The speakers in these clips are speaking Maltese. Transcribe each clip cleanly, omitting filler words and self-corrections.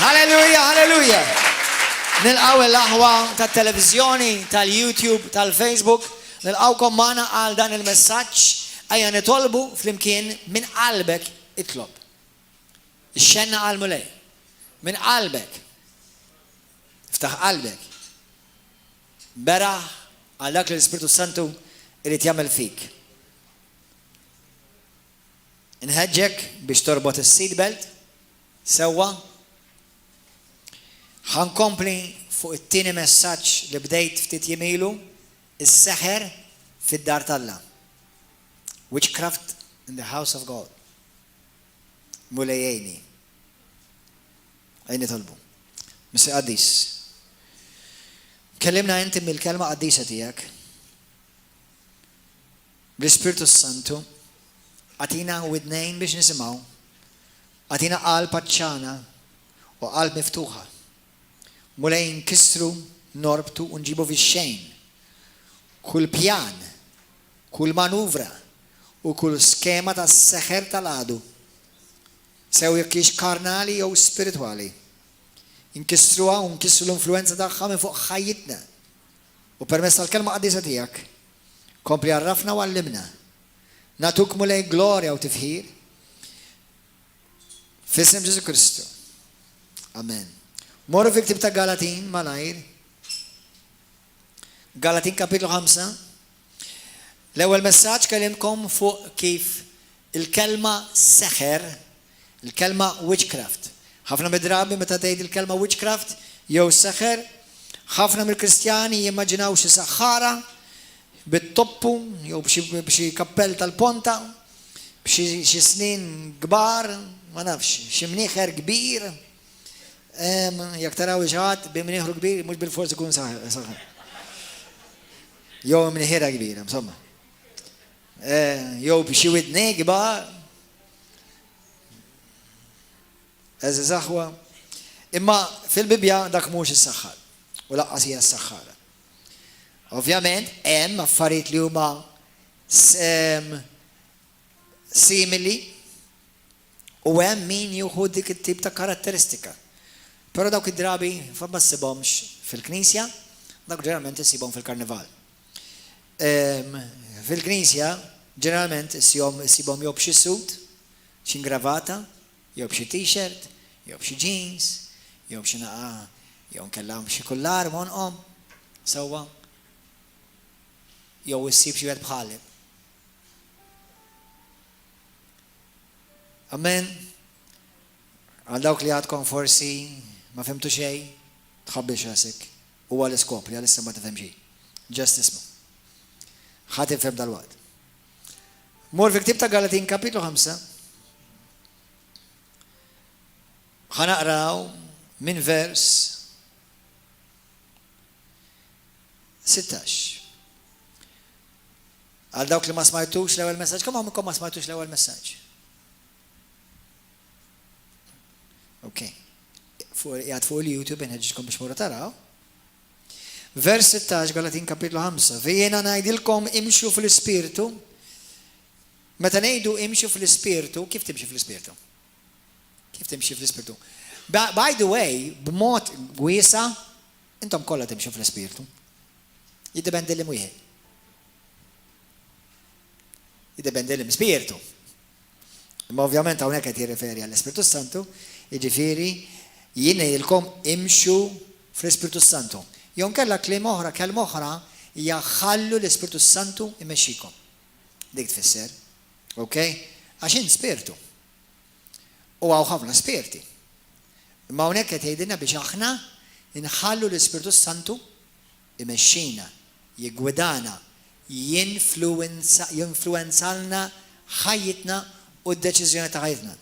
Halleluja, halleluja. Nilqaw l-aħwa tal-televizjoni, tal-YouTube, tal-Facebook, nilqawkom magħna għal dan il-messaġġ ejja nitolbu flimkien minn qalbek itlob. Ix-xenna għal mulej. Minn qalbek. Iftaħ qalbek. Beraħ għal dak l-Ispiritu Santu irid jagħmel fik. Inħeġġek biex torbot is-seatbelt sewwa. Ħankompli fuq it-tieni messaġġ li bdejt ftit jimilu is-seħer fid-dar tal-Alla. Witchcraft in the house of God. Mulejjeni. Għajni tolbu. Misi Qaddis. Kellimna inti mill-kelma qaddisa tiegħek. Bl-Ispiritu Santu għatina widnejn biex nisimgħu. Għatina qalb paċċana u qalb miftuħa. Mulejn kisru, norbtu, unġibu fix-xejn. Kull pjan, kull manuvra u kull skema ta' seħer tal-għadu. Sew jekk hix karnali jew spiritwali. Inkisruha u nkissru l-influenza tagħha minn fuq ħajjitna. U permezz tal-kelma qaddisa tiegħek, kompli għarrafna u għallimna. Natuk mulej glorja u tifħir. F'isem Ġesu Kristu. Amen. Morru fi ktib ta' Galatin malajr. Galatin kapitlu 5. L-ewwel messaġġ kellimkom fuq kif il-kelma seħer, il-kelma witchcraft. Ħafna midrabi meta tgħid il-kelma witchcraft jew seħer, ħafna mill-Kristjani jimmaġinaw xi saħħara bit-toppu jew b'xi kappell tal-ponta, b'xi snin kbar, ma nafx, xi mnieħer kbir. Jak taraw iġħat b'mnieħru kbir, mhux bil-forsi kun saħħa. Jew mnieħera kbira, insomma. Jew b'xi widnej kbar. Eżi saħwa. Imma fil-Bibja dak mhux is-saħħar. U laqqas hija s-saħħara. Ovvjament hemm affarijiet li huma simili u hemm min jieħu dik it-tip ta' karatteristika. Però dawk id-drabi ma ssibhomx fil-Knisja, dak ġeneralment issibhom fil-Karnival. Fil-Knisja ġeneralment issibhom jew b'xi sut, xi ingravata, jew b'xi t-shirt, jew b'xi jeans, jew b'xi naqa, jew nkella b'xi kullar monqom, sewwa. Jew issib xi wieħed bħalib. Amen. Għal dawk li għadkom forsi ma fimtu xejn, tħabbix rasek. Huwa l-iskopri għalissa ma tifhem xejn. Ġast isma'. Ħadd ifhem dal-waqt. Mor fi ktib ta' Galatin kapitlu 5. Ħanaqraw minn vers 16. Għal dawk li ma smajtux l-ewwel messaġġ, kemm għamilkom ma smajtux l-ewwel messaġġ? Ok. Jgħad fuq il-YouTube inħeġġkom biex morru taraw. Vers 16 Galatin kapitlu 5. Jiena ngħidilkom imxu fl-Ispirtu. Meta ngħidu imxu fl-Ispirtu, kif timxi fl-Ispirtu? Kif timxi fl-Ispirtu? By the way, b'mod wiesa, intom kollha timxu fl-Ispirtu. Jiddependi li wieħed. Jiddependi li spiritu. Imma ovvjament hawnhekk qed jirreferi għall-Ispiritu Santu, jiġifieri jien ngħidilkom imxu fl-Ispiritu Santu. Jew kellha kelma oħra hija ħallu l-Ispiritu Santu imexxikom. Dik tfisser. Okay? Għax in spiritu. U hawn ħafna spirti. Imma hawnhekk qed jgħidilna biex aħna inħallu l-Ispiritu Santu imexxina, jiggwidana, jinfluenzalna ħajjitna u d-deċiżjoni ta' ħajtna.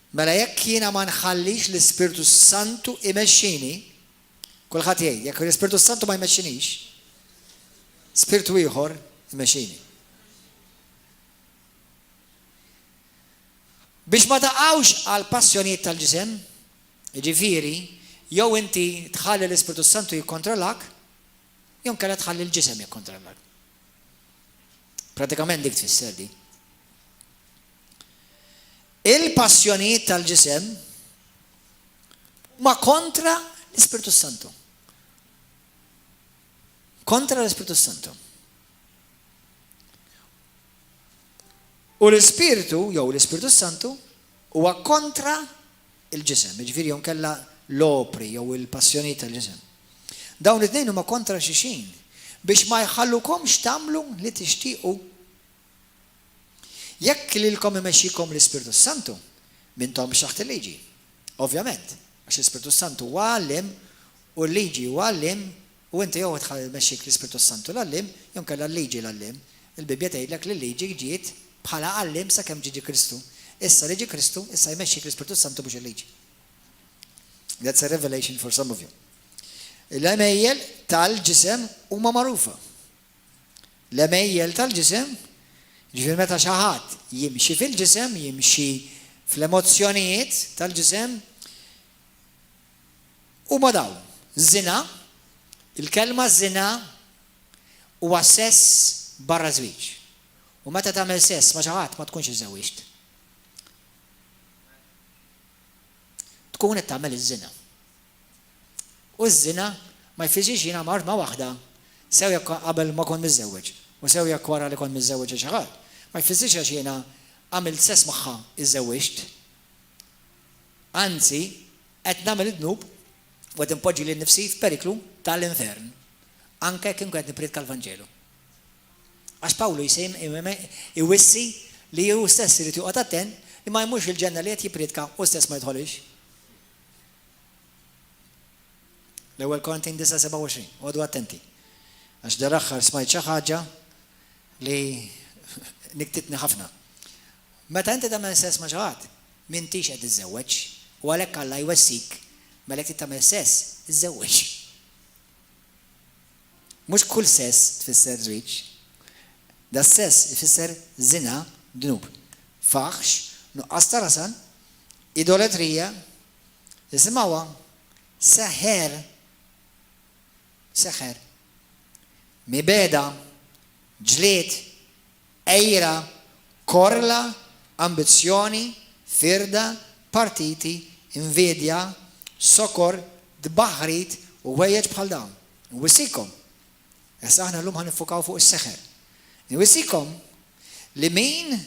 Mela jekk jiena ma nħallix l-Ispiritu Santu imexxini, kulħadd jgħid, jekk l-Ispiritu Santu ma jmexxinix, spiritu ieħor imexxini. Biex ma taqgħux għal passjonijiet tal-ġisem, jiġifieri, jew inti tħalli l-Ispiritu Santu jikkontrollak, jew kellha tħalli l-ġisem jikkontrollak. Pratikament dik tfisser di. Il-passjonijiet tal-ġisem ma kontra l-Ispiritu Santu. Kontra l-Ispiritu Santu. U l-Ispiritu, jew l-Ispiritu Santu, huwa kontra il-ġisem. Ġifieri jew kella l-opri jew il-passjonijiet tal-ġisem. Dawn it-tnejn huma kontra xixin biex ma jħallukomx tagħmlu li tixtiequ. Jekk lilkom imexxikom l-Ispiritu Santu, mintom taħt il-liġi. Ovvjament, għax l-Ispiritu Santu huwa għallim u l-liġi huwa għallim u inti jew tmexxik l-Ispiritu Santu l-għallim jew kellha l-liġi l-għallim. Il-Bibja tgħidlek li l-liġi ġiet bħala għallim sakemm ġiġi Kristu. Issa liġi Kristu, issa jmexxik l-Ispiritu Santu biex il-liġi. That's a revelation for some of you. L-emejjel tal-ġisem huma magħrufa. L-emejjel tal-ġisem, ġifier meta xi ħadd jimxi fil-ġisem, jimxi fl-emozzjonijiet tal-ġisem, huma dawn. Żina, il-kelma żina huwa sess barra żwieġ. U meta tagħmel sess ma' xi ħadd ma tkunx iżżewwiġt. Tkun qed tagħmel iż-żina. U ż-żina ma jfissirx jiena mart ma' waħda sewja qabel ma kont miżżewweġ u sewja wara li kont miżżewweġ xi ħadd. Ma jfissirx għax jiena għamilt sess magħha iżżewwiġt. Anzi, qed nagħmel id-dnub u qed impoġġi lil nifsi f'periklu tal-infern. Anke kien qed nipredika l-Vanġelu. Għax Pawlu jsejm iwissi li hu stess irid joqgħod attent li ma jmurx il-ġenna li qed jippredika u stess ma jidħolix. L-ewwel Korintin 9:27, għodu attenti. Għax dar aħħar smajt xi ħaġa li niktitni ħafna. Meta inti tagħmel sess ma' xi ħadd, m'intix qed iżżewweġ u għalhekk Alla jwessik mela jekk tagħmel sess, iżżewweġ. Mhux kull sess tfisser żwieġ. Da sess ifisser żina, dnub, faħx, nuqqas ta' rasan, idolatrija, isimgħuha seħer, mibeda, ġlied, ejra, korla, ambizzjoni, firda, partiti, invidja, sokor, dbaħrit u wejjeġ bħal dawn. Nwissikom. Issa aħna llum ħanifukaw fuq is-seħer. Nwissikom li min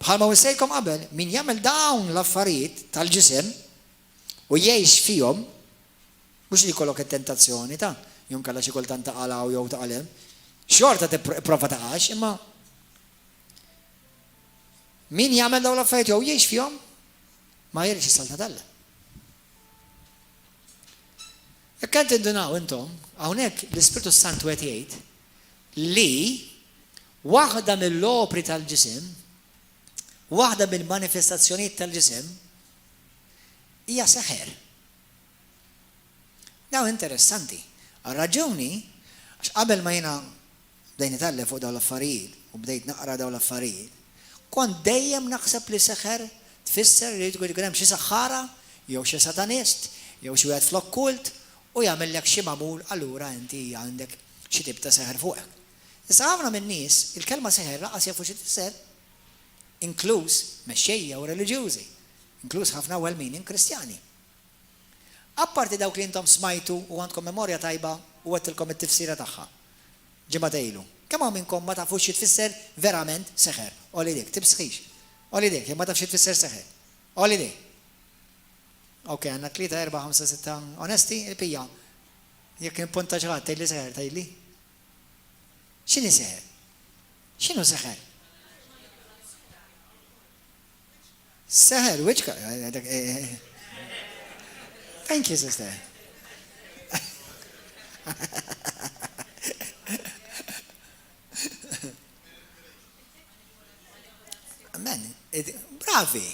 bħalma wissejkom qabel, min jagħmel dawn l-affarijiet tal-ġisem u jgħix fihom, mhux li jkollok it-tentazzjoni ta' jum kellha xi kultant taqalaw jew taqalem, xorta tipprova taqax, imma min jagħmel dawn l-affarijiet jew jgħix fihom ma jgħidx is-salta Alla. Jekk qed tindunaw intom, hawnhekk l-Ispiritu Santu qed jgħid li waħda mill-opri tal-ġisem, waħda mill-manifestazzjonijiet tal-ġisem hija seħer. Daw interessanti. Għal-raġuni, għax qabel ma jiena bdejt nitgħallem fuq dawn l-affarijiet u bdejt naqra dawn l-affarijiet, kont dejjem naħseb li seħer tfisser li jkun hemm xi saħħara, jew xi satanist, jew xi wieħed fl-okkult u jagħmellek xi magħmul allura inti għandek xi tip ta' seħer fuqek. Issa ħafna min-nies il-kelma seħer laqas jafu xi tfisser, inkluż mexxejja u reliġjużi, inkluż ħafna well-meaning Kristjani. Apparti dawk li intom smajtu u għandkom memorja tajba u għettilkom it-tifsira tagħha. Ġimgħa ilu. Kemm hawn minnkom ma tafux xi tfisser verament seħer. Oli dik, tibsħix. Oli dik, jekk ma tafx xi tfisser seħer. Oli dik. Ok, għandna 3, 4, 5, 6 onesti, il-pija. Jekk impunta xi ħadd tgħidli seħer, tgħidli. X'inhi seħer? X'inhu seħer? Seħer, witchcraft. Thank you, sister. Amen. Bravi.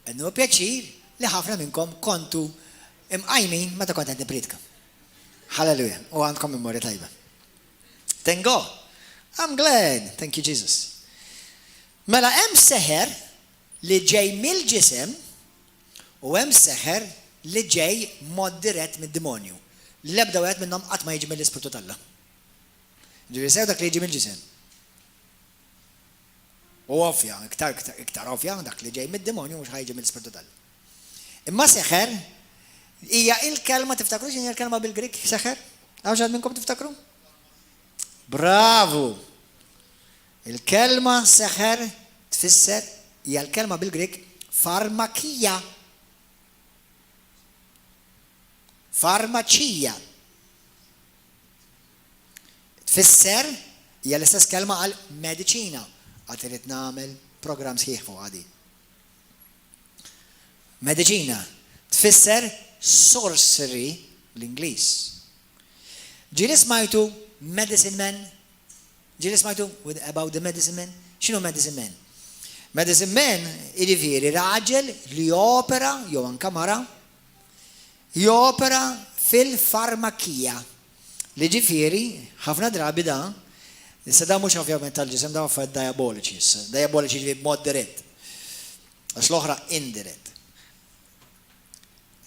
Għannu pjaċir li ħafna minnkom kontu imqajmin meta kont qed nipredika. Hallelujah. U għandkom memorja tajba. Thank God. I'm glad. Thank you, Jesus. Mela hemm seħer li ġej mill-ġisem u hemm seħer li ġej mod dirett mid-demonju. L-ebda wieħed minnhom qatt ma jiġi mill-Ispiritu tal-Alla. Ġifieri sew dak li jiġi mill-ġisem. U ovvja, iktar ovvja dak li ġej mid-demonju mhux ħajġi mill-Ispiritu tal-Alla. Imma seħer Hija il-kelma tiftakru x'inhi l-kelma bil-Grik seħer? Għaw x'għad minnkom tiftakru? Bravu! Il-kelma seħer tfisser hija l-kelma bil-Grik farmakija. Farmaċija. Tfisser hija l-istess kelma għal mediċina. Għad irid nagħmel programm sħiħ fuq għadi. Mediċina tfisser sorcery l-Ingliż. Ġieli smajtu medicine man? Ġieli smajtu about the medicine man? X'inhu medicine man? Medicine man jiġifieri raġel li jopera jew anke mara jopera fil-farmakija. Li ġifieri ħafna drabi da issa da mhux ovvjament tal-ġisem da affarijiet diaboliċi issa. Diaboliċi ġifieri b'mod dirett. Għax l-oħra indirett.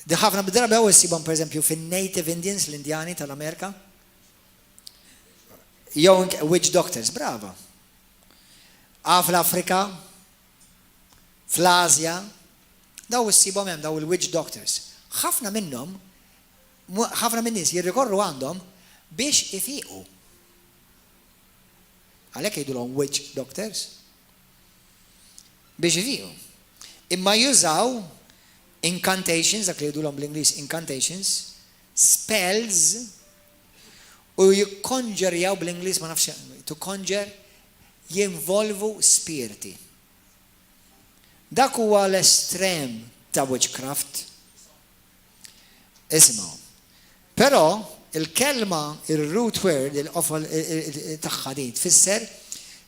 Di ħafna bid-drabi għaw issibhom pereżempju fin-Native Indians l-Indjani tal-Amerika. Jew witch doctors, brava. Fl-Afrika, fl-Asja, daw issibhom hemm daw il-witch doctors. ħafna minnhom, ħafna minn nies jirrikorru għandhom biex ifiqu. Għalhekk jgħidulhom witch doctors. Biex ifiqu. Imma jużaw incantations, dak li jgħidulhom bl-Ingliż incantations, spells, u jikkonġerjaw bl-Ingliż ma nafx, to conjure jinvolvu spiriti. Dak huwa l-estrem ta' witchcraft. Ismaw. Però il-kelma, il-root word, il-qofol tagħha din tfisser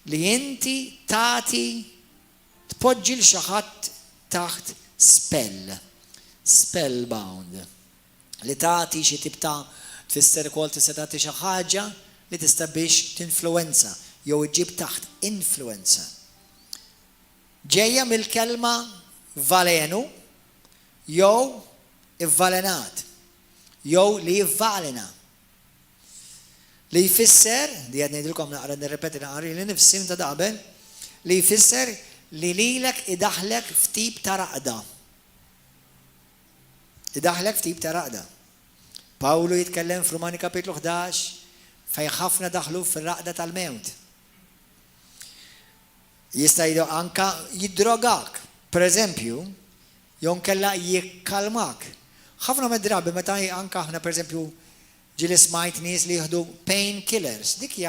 li inti tagħti tpoġġi l xi ħadd taħt spellbound. Li tagħti xi tip ta' tfisser ukoll tista' tagħti xi ħaġa li tista' biex tinfluwenza jew iġġib taħt influenza. Ġejja mill-kelma valenu jew ivvalenat jew li jivvalena. Li jfisser, di għad ngħidilkom naqra nirrepeti naqra li nifsim ta' qabel, li jfisser li lilek idaħlek f'tip ta' raqda. Idaħlek f'tip ta' raqda. Pawlu jitkellem f'Rumani kapitlu 11 fejn ħafna daħlu fir-raqda tal-mewt. Jista' jgħidu anka jiddrogak, pereżempju, jew nkella jikkalmak. Ħafna mid-drabi meta anka aħna pereżempju ġieli smajt nies li jieħdu pain killers, dik li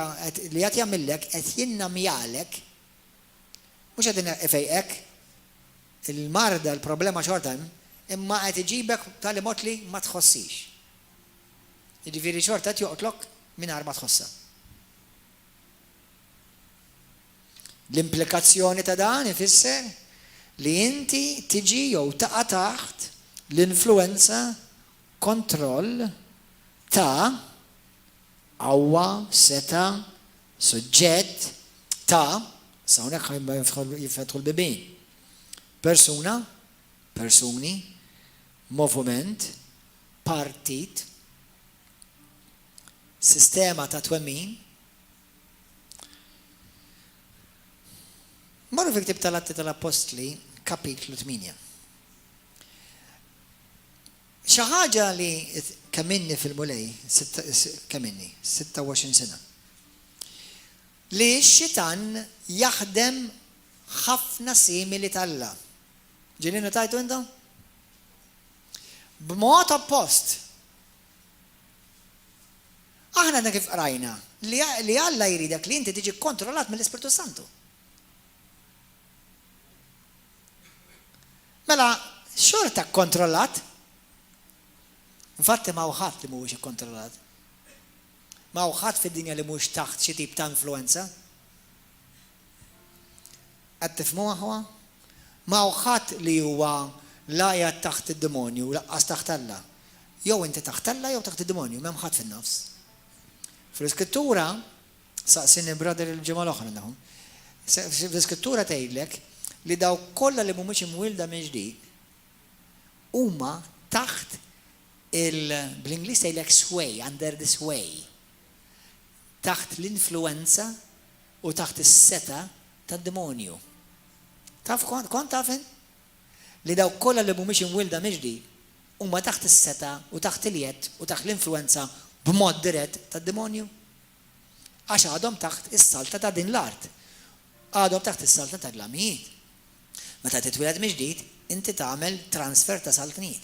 qed jagħmilek qed jinnamjalek mhux qed ifejqek il-marda l-problema xorta imma qed iġibek tal mod li ma tħossix. Jiġifieri xorta qed joqtlok mingħajr ma tħossha. L-implikazzjoni ta' dan ifisser li inti tiġi jew taqa' taħt l-influenza kontroll ta' qawwa, seta, suġġett ta' sa hawnhekk jifetħu l-bibien. Persuna, persuni, moviment, partit, sistema ta' twemmin. Marru fi ktib tal-Atti tal-Apostli, kapitlu 8. Xi ħaġa li kemminni fil-mulej, kemminni, 26 sena. Li x-xitan jaħdem ħafna simili tal-Alla. Ġieli notajtu intom? B'mod oppost. Aħna għandna kif qrajna li Alla jridek li inti tiġi kontrollat mill-Ispirtu Santu. Mela, xorta kontrollat? Infatti ma' uħat li mhuwiex ikkontrollat. Ma' uħat fid-dinja li mhux taħt xi tip ta' influenza. Qed tifhmu aħwa? Ma' uħat li huwa lajja taħt id-demonju, laqqas taħt Alla. Jew inti taħt Alla jew taħt id-demonju, m'hemm ħadd fin-nofs. Fl-Iskrittura, saqsini brother il-ġimgħa l-oħra nahom. Fl-Iskrittura tgħidlek li daw kollha li mhumiex imwielda minn ġdid huma taħt bl-Ingliż tgħidlek sway, under the sway. Taħt l-influenza u taħt is-seta tad-demonju. Taf kont tafin? Li daw kollha li mhumiex imwielda minn ġdid huma taħt is-seta u taħt il-jett u taħt l-influenza b'mod dirett tad-demonju. Għax għadhom taħt is-salta ta' din l-art. Għadhom taħt is-salta tal-lamijiet. Meta titwiled mill-ġdid, inti tagħmel transfer ta' saltnijiet.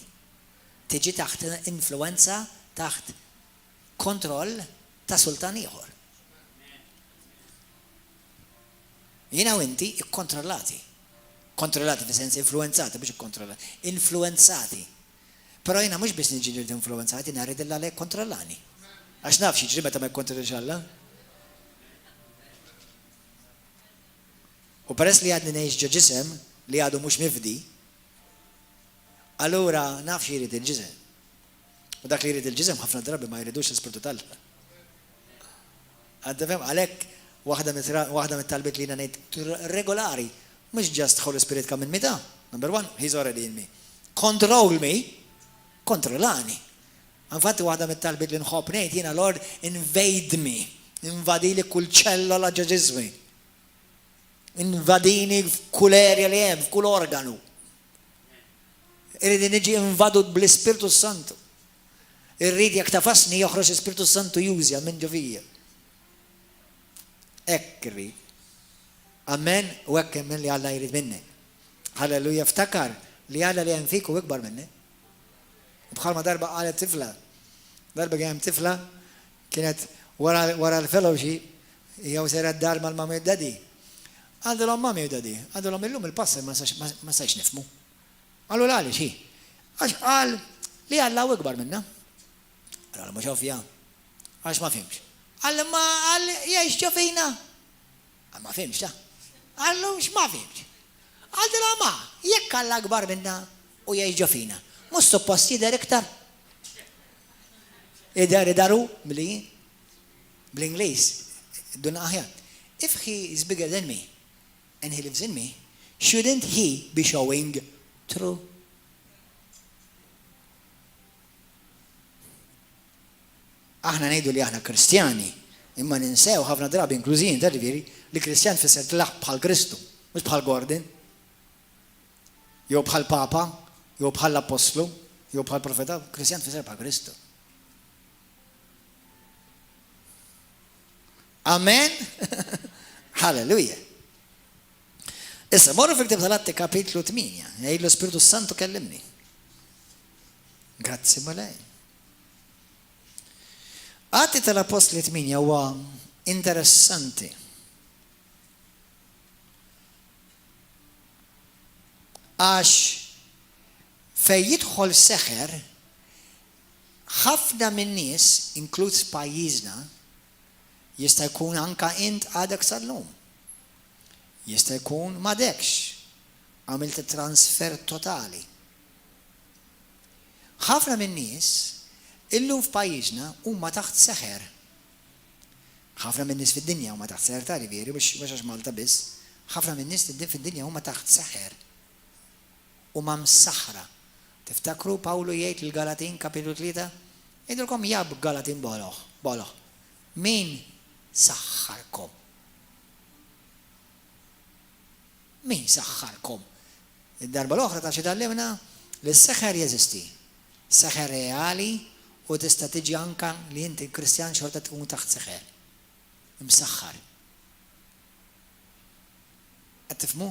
Tiġi taħt influenza, taħt kontroll ta' sultan ieħor. Jiena u inti ikkontrollati. Kontrollati fi sens influenzati biex ikkontrollati. Influenzati. Però jiena mhux biex niġi influenzati, narid illa lek kontrollani. Għax naf xi ġri meta ma jkontrollix Alla. U peress li għadni ngħix ġo ġisem li għadu mhux mifdi, allura naf xi jrid il-ġisem. U dak li jrid il-ġisem ħafna drabi ma jridux l-Ispirtu tal-Alla. Għaddefem, għalhekk waħda mit-talbiet li ngħid regolari, mhux just Holy Spirit come in me da. Number one, he's already in me. Control me, kontrollani. Infatti waħda mit-talbiet li nħobb ngħid jiena Lord invade me, invadili kull ċellola ġo ġismi. Invadini f'kull erja li hemm, f'kull organu. Irrid niġi invadu bl-Ispirtu Santu. Irrid jekk tafasni joħroġ l-Ispirtu Santu jużja minn ġo fija. Ekri. Amen, u hekk hemm li Alla jrid minni. Halleluja, ftakar li Alla li hemm fik u ikbar minni. Bħalma darba qalet tifla. Darba hemm tifla kienet wara l-fellowship jew sera d-dar mal-mama d-dadi. Għandilhom mami u dadi, għandilhom illum il-passer ma sax nifmu. Għallu l-għali xi. Għax qal li Alla u ikbar minna. Għallu ma xofja. Għax ma fimx. Għallu ma għal jgħix ġofina. Għal ma fimx ta. Għallu ma fimx. Għaldilha ma, jekk Alla ikbar minna u jgħix ġofina. Mhux suppost jidher iktar. Idaru bl-Ingliż. Dun aħjar. If he is bigger than me and he lives in me, shouldn't he be showing true? Aħna ngħidu li aħna Kristjani, imma ninsew ħafna drabi inklużin tal-ġifieri li Kristjan fisser tlaħ bħal Kristu, mhux bħal Gordon, jew bħal Papa, jew bħal Apostlu, jew bħal Profeta, Kristjan fisser bħal Kristu. Amen? Halleluja. Issa, morru fil-ktib tal-Atti kapitlu 8, jgħid l-Spiritu Santu kellimni. Grazzi malej. Atti tal-Apostli 8 huwa interessanti. Għax fej jidħol seħer, ħafna min nies, inkluż pajjiżna, jista' jkun anka int għadek sal-lum. Jista' jkun m'għadekx. Għamilt transfer totali. Ħafna min nies illum f'pajjiżna huma taħt seħer. Ħafna min nies fid-dinja huma taħt seħer tali veri biex għax Malta biss. Ħafna min nies fid-dinja huma taħt seħer. Huma msaħħra. Tiftakru Pawlu jgħid il-Galatin kapitlu 3? Jgħidulkom jab Galatin boloħ. Min saħħarkom? Min saħħarkom? Id-darba l-oħra ta' xi tallimna li s-seħħer jeżisti. Seħħer reali u tista' tiġi anka li inti Kristjan xorta tkun taħt seħħer. Imsaħħar. Qed tifhmu?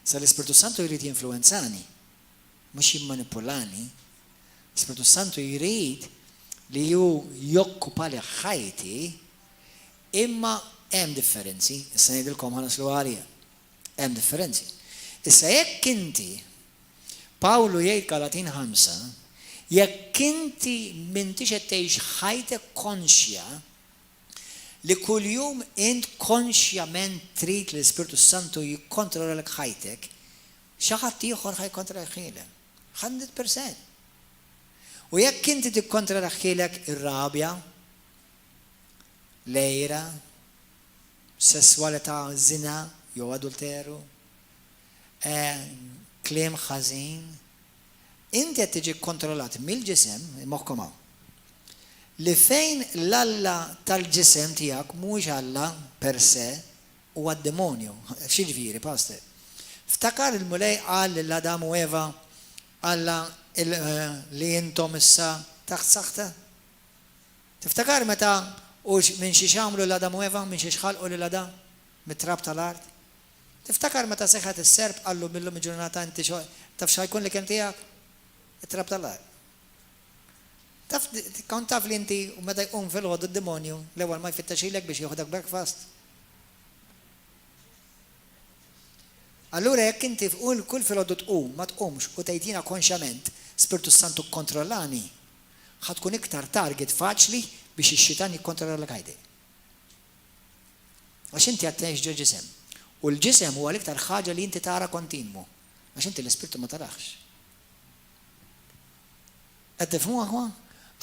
Sa l-Ispirtu Santu jrid jinfluenzani, mhux jimmanipulani. L-Ispirtu Santu jrid li ju jokkupa li ħajti, imma hemm differenzi. Issa ngħidilkom ħanaslu għalija. Hemm differenzi. Issa jekk inti Pawlu jgħid Galatin 5, jekk inti m'intix qed tgħix ħajtek konxja li kuljum int konxjament trid li l-Ispirtu Santu jikkontrolla lek ħajtek, xi ħadd ieħor ħajkontrolla ħielek. 100%. U jekk inti tikkontrolla ħielek ir-rabja, lejra, sessualità żina jew adulteru, kliem ħażin, inti qed tiġi kontrollat mill-ġisem, moħħkom hawn. Li fejn l-Alla tal-ġisem tiegħek mhux Alla per se huwa d-demonju. X'jiġifieri, pastor? Ftakar il-mulej qal lil Adam u Eva Alla li jintom issa taħt saħta? Tiftakar meta u minn xi xamlu l-Adam u Eva, minn xi xħalqu l-Adam mit-trab tal-art? Tiftakar meta seħħet is-serb qallu millum il-ġurnata inti taf x'ħajkun li kemm tiegħek? It-trab tal-art. Kont taf li inti u meta jqum fil-ħodu d-demonju l-ewwel ma jfittaxilek biex jieħodek breakfast. Allura jekk inti kull fil-ħodu tqum ma tqumx u tgħidina konxjament Spiritu Santu kontrollani, ħatkun iktar target faċli biex ix-xitan jikkontrollak ħajdejk. Għax inti qed tgħix ġo ġisem. U l-ġisem huwa l-iktar ħaġa li inti tara kontinwu. Għax inti l-Ispirtu ma tarax. Qed tifhmu aħwa?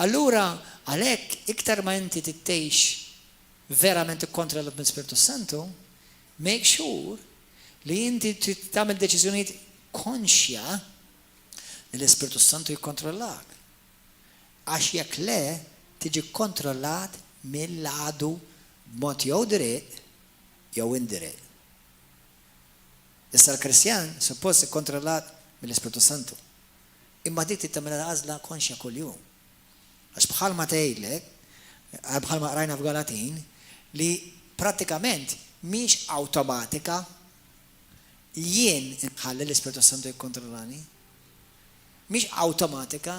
Allura għalhekk iktar ma inti tittejx verament ikkontrollat mill-Spiritu Santu, make sure li inti tagħmel deċiżjonijiet konxja li l-Ispiritu Santu jikkontrollak. Għax jekk le tiġi kontrollat mill-għadu b'mod jew dritt jew indirett. Issa l-Kristjan suppost ikkontrollat mill-Ispiritu Santu. Imma dik tagħmel għażla konxja kuljum. Għax bħalma tgħidlek, bħalma qrajna f'Galatin, li prattikament mhix awtomatika jien inħalli l-Ispiritu Santu jikkontrollani. Mhix awtomatika,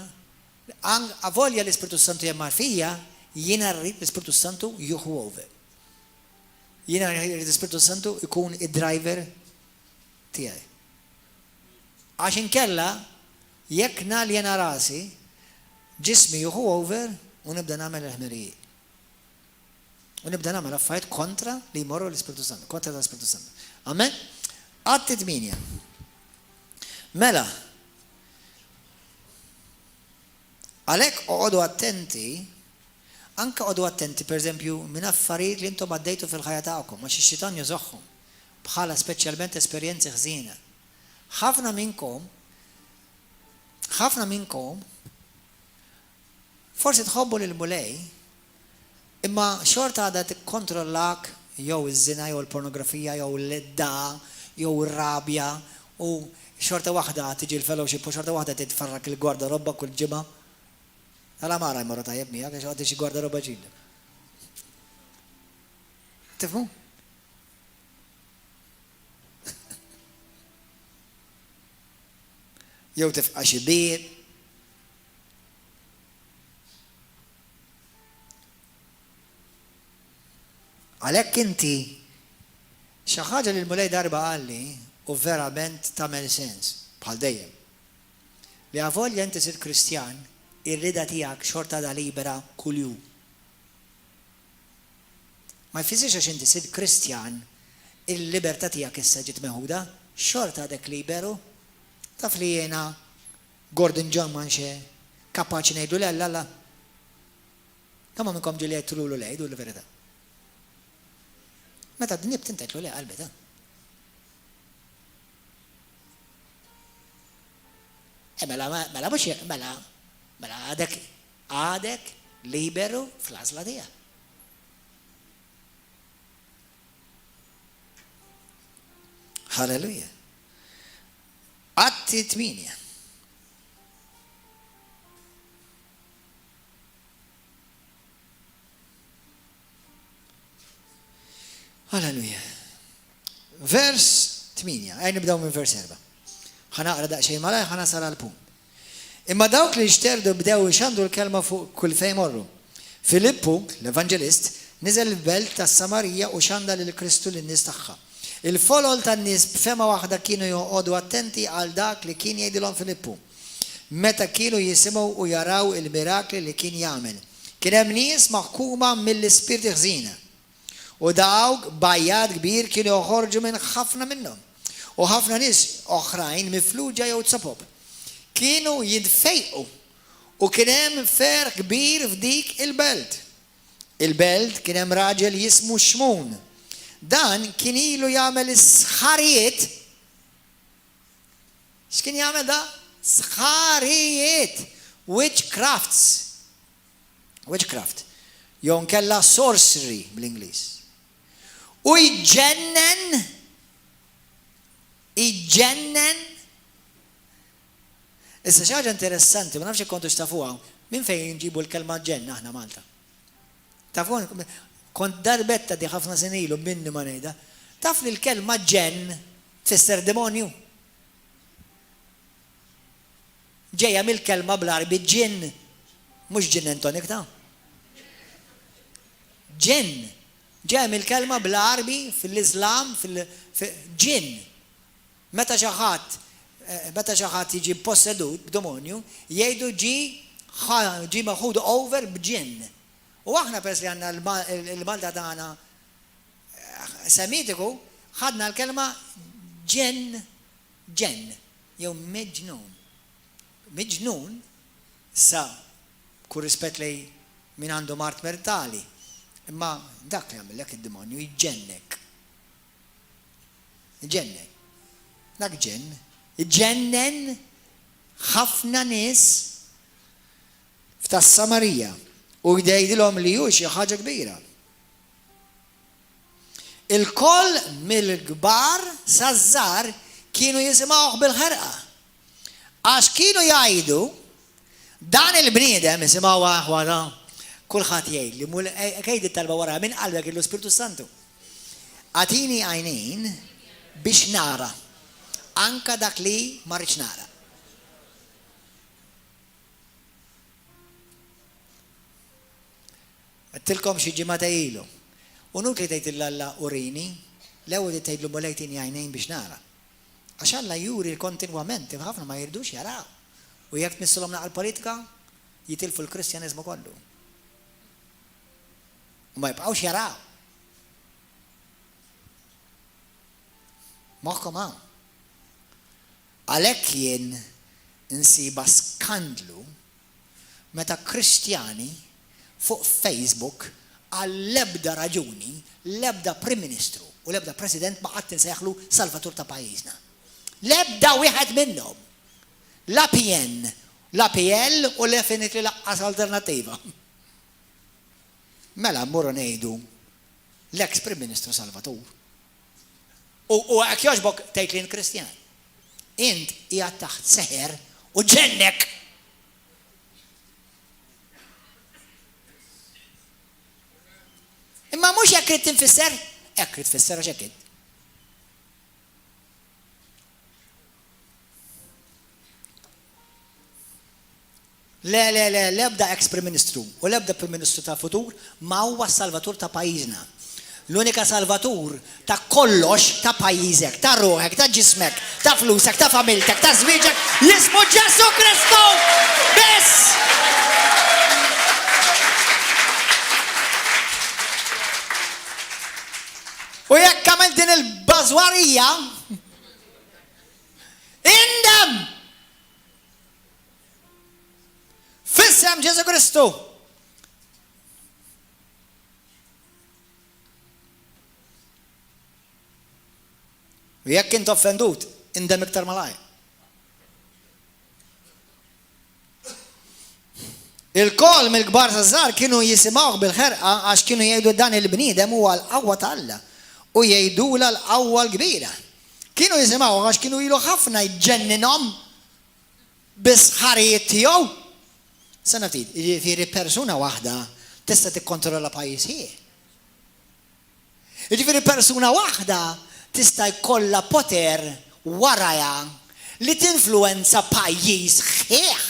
avolja l-Ispiritu Santu jemmar fija, jiena rrid l-Ispiritu Santu juhu over. Jiena rrid l-Ispiritu Santu ikun id-driver tiegħi. Għax inkella jekk nagħli jiena rasi, ġismi juhu over u nibda nagħmel il-ħmerijiet. U nibda nagħmel affarijiet kontra li jmorru l-Ispiritu Santu, kontra l-Ispiritu Santu. Amen? Atti 8. Mela, għalhekk oqgħodu attenti, anke oqgħodu attenti pereżempju minn affarijiet li intom għaddejtu fil-ħajja tagħkom għax ix-xitan jużoħħom bħala speċjalment esperjenzi ħżiena. Ħafna minnkom forsi tħobbu lil mulej imma xorta għadha tikkontrollak jew iż-żina jew il-pornografija jew l-idda jew ir-rabja u xorta waħda tiġi l-fellowship u xorta waħda titfarrak il-gwarda robba kull ġimgħa. Għala mara jmorru tajjeb miegħek għax għaddi xi gwarda robba ġilda. Tifhmu? Jew tifqa' xi bieb. Għalhekk inti xi ħaġa li l-mulej darba qalli u verament tagħmel sens bħal dejjem. Li avolja inti sir Kristjan, ir-rida tiegħek xorta da libera kuljum. Ma jfissirx għax inti sir Kristjan, il-libertà tiegħek issa ġiet meħuda, xorta dek liberu. Taf li jiena Gordon John manxe kapaċi ngħidu le alla. Kemm minnkom ġieli jgħidlu le jgħidu l-verità. Meta d-nibt inti tgħidlu le qalbi ta'. Mela għadek liberu fl-għażla tiegħek. Halleluja. Atti 8. Halleluja. Vers 8. Għaj nibdaw minn vers 4. ħanaqra daqsxejn malaj ħanasal għal-punt. Imma dawk li xterdu bdew ixandu l-kelma fuq kull fejn morru. Filippu, l-evanġelist, niżel il-belt tas-Samarija u xanda lil Kristu lin-nies tagħha. Il-folol tan-nies b'fema waħda kienu joqogħdu attenti għal dak li kien jgħidilhom Filippu. Meta kienu jisimgħu u jaraw il-mirakli li kien jagħmel. Kien hemm nies maħkuma mill-ispirti ħżina. U dawk bajjad kbir kienu joħorġu minn ħafna minnhom. U ħafna nies oħrajn mifluġa jew tsapob. Kienu jidfejqu u kien hemm fer kbir f'dik il-belt. Il-belt kien hemm raġel jismu Xmun. Dan kien ilu jagħmel sħarijiet. X'kien jagħmel da? Sħarijiet. Witchcraft. Jew nkella sorcery bl-Ingliż. U jġennen Issa xi ħaġa interessanti, ma nafx jekk kontux tafuha, minn fejn nġibu l-kelma ġenn aħna Malta. Tafun, kont darbetta di ħafna senilu minni ma ngħidha, taf li l-kelma ġenn tfisser demonju. Ġejja mill-kelma bl-Arbi ġinn, mhux ġinn entonik ta' ġinn. Ġejja mill-kelma bl-Arbi fil-Islam ġinn. Meta xi ħadd jiġi possedut b'demonju, jgħidu ġi maħud over b'ġinn. U aħna pers li għandna l-Malta tagħna semitiku, ħadna l-kelma ġenn jew miġnun. Miġnun sa kull rispett lej min għandu mart mentali. Imma dak li għamillek id-demonju jġennek. Jġennek. Dak ġenn. Jġennen ħafna nies f'tas-Samarija u jdejdilhom li hu xi ħaġa kbira. Il-koll mill-kbar saż-żgħar kienu jisimgħuh bil-ħerqa. Għax kienu jgħidu dan il-bniedem isimgħu wara kulħadd jgħid li kejn it-talba wara minn qalbek il-Spiritu Santu. Għatini għajnejn biex nara anka dak li ma rridx nara. Għattilkom xi ġimgħa ilu. U nukli tgħid il-Alla urini, l-ewwel tgħidlu molejtini għajnejn biex nara. Għax Alla juri kontinwament, ħafna ma jirdux jaraw. U jekk tmissilhom naqal politika, jitilfu l-Kristjaneżmu kollu. U ma jibqgħux jaraw. Moħħkom hawn. Għalhekk jien insiba skandlu meta Kristjani fuq Facebook għall-ebda raġuni, l-ebda Prim Ministru u l-ebda President ma qatt insejħlu Salvatur ta' pajjiżna. L-ebda wieħed minnhom. L-APN, l-APL u l-FNT li laqqas alternattiva. Mela mmorru ngħidu l-ex Prim Ministru Salvatur. U hekk jogħġbok tgħid li Kristjan. Int hija taħt seħer u ġennek. Imma mhux jekk trid tinfisser, hekk trid tfisser għax hekk. L-ebda ex-Prim Ministru u l-ebda Prim Ministru ta' futur ma huwa salvatur ta' pajjiżna. L-unika salvatur ta' kollox ta' pajjiżek, ta' ruħek, ta' ġismek, ta' flusek, ta' familtek, ta' żwieġek, jismu Ġesu Kristu! Biss! U jekk għamel din il-bażwarija, indem! Fissem Ġesu Kristu! U jekk int offendut, indem iktar malaj. Il-kol mill-kbar saż-żgħar kienu jisimgħuh bil-ħerqa għax kienu jgħidu dan il-bniedem huwa l-qawwa ta' Alla u jgħidula l-qawwa l-kbira. Kienu jisimgħuh għax kienu ilu ħafna jġenninhom bis-ħarijiet tiegħu. Sena ftit, jiġifieri persuna waħda tista' tikkontrolla pajjiż ħieħ. Jiġifieri persuna waħda tista' jkollha poter warajha li tinfluwenza pajjiż ħieħ.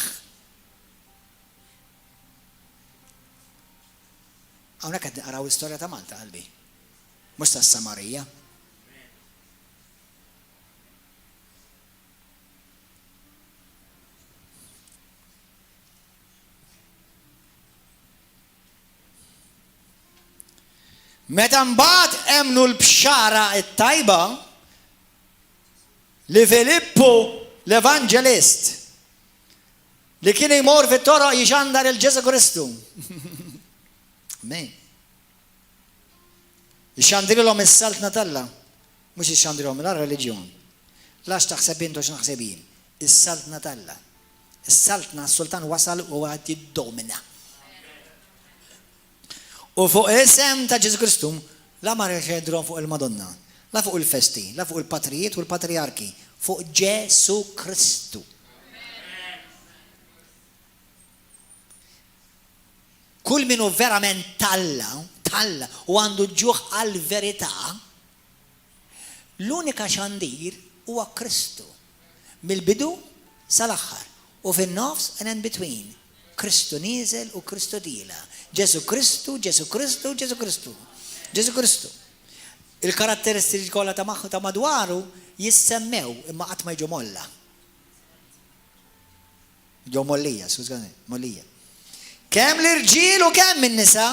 Hawnhekk qed naqraw istorja ta' Malta qalbi. Mhux tas-Samarija. Meta mbagħad emnu l-bxara t-tajba li Filippu l-Evanġelist li kien jmur fit-toroq jixandar il-Ġesu Kristu. Amen. Jixandrilhom is-saltna talla, mhux jixandrilhom la-reliġjon. Lax taħseb intu x'naħseb jien. Is-saltna talla. Is-saltna s-sultan wasal u għad jiddomina. U fuq isem ta' Ġesu Kristu, la ma rexedrom fuq il-Madonna, la fuq il-festi, la fuq il-patrijiet u l-patriarki, fuq Ġesu Kristu. kull minnu verament talla u għandu ġuħ għal-verità, l-unika xandir huwa Kristu. Mill-bidu sal-aħħar. U fin-nofs and in between. Kristu nieżel u Kristu dila. Ġesu Kristu. Il-karatteristiċi kollha ta' madwaru jissemmew imma qatt ma jiġu molla. Ġew mollija, skużani, mollija. Kemm l-irġiel u kemm in-nisa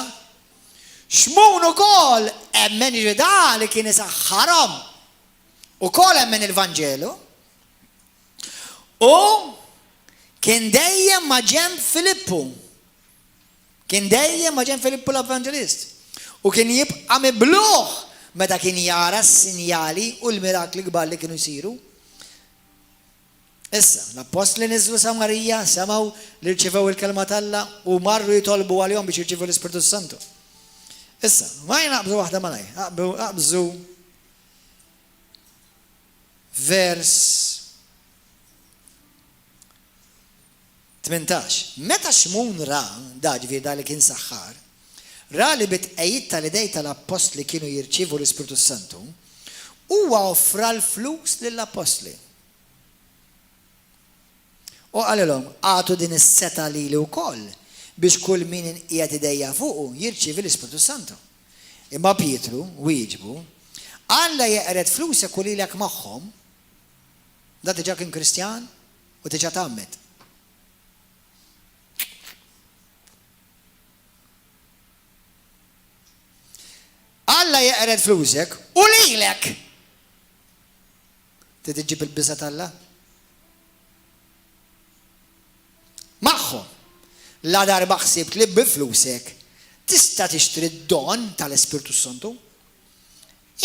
xmun ukoll emmen ġida li kien isa ħaram ukoll emmen il-Vanġelu u kien dejjem ma' ġenb Filippu. Kien dejjem ma' ġenb Filippu l-Evanġelist. U kien jibqa' mibluħ meta kien jara s-sinjali u l-mirakli kbar li kienu jsiru. Issa, l-apostli niżlu Samarija, semaw li rċivew il-kelma talla u marru jitolbu għalihom biex jirċivu l-Ispiritu Santu. Issa, ma jnaqbżu waħda malaj, qabżu vers 18. Meta xmun ra, daġvi da li kien saħħar, ra li bitqejjit tal-idej tal-apostli kienu jirċivu l-Ispiritu Santu, huwa offra l-flus lill-apostli. U għalilhom għatu din is-seta lili wkoll biex kull min qiegħed idejja fuqu jirċievi l-Ispiritu Santu. Imma Pietru wieġbu, Alla jeqred flusek u lilek magħhom, da diġà kien Kristjan u diġà tammet. Alla jeqred flusek u lilek. Tiġġib il-biża Alla? Magħhom. La darba ħsibt li biflusek tista' tixtri d-don tal-Ispiritu Santu.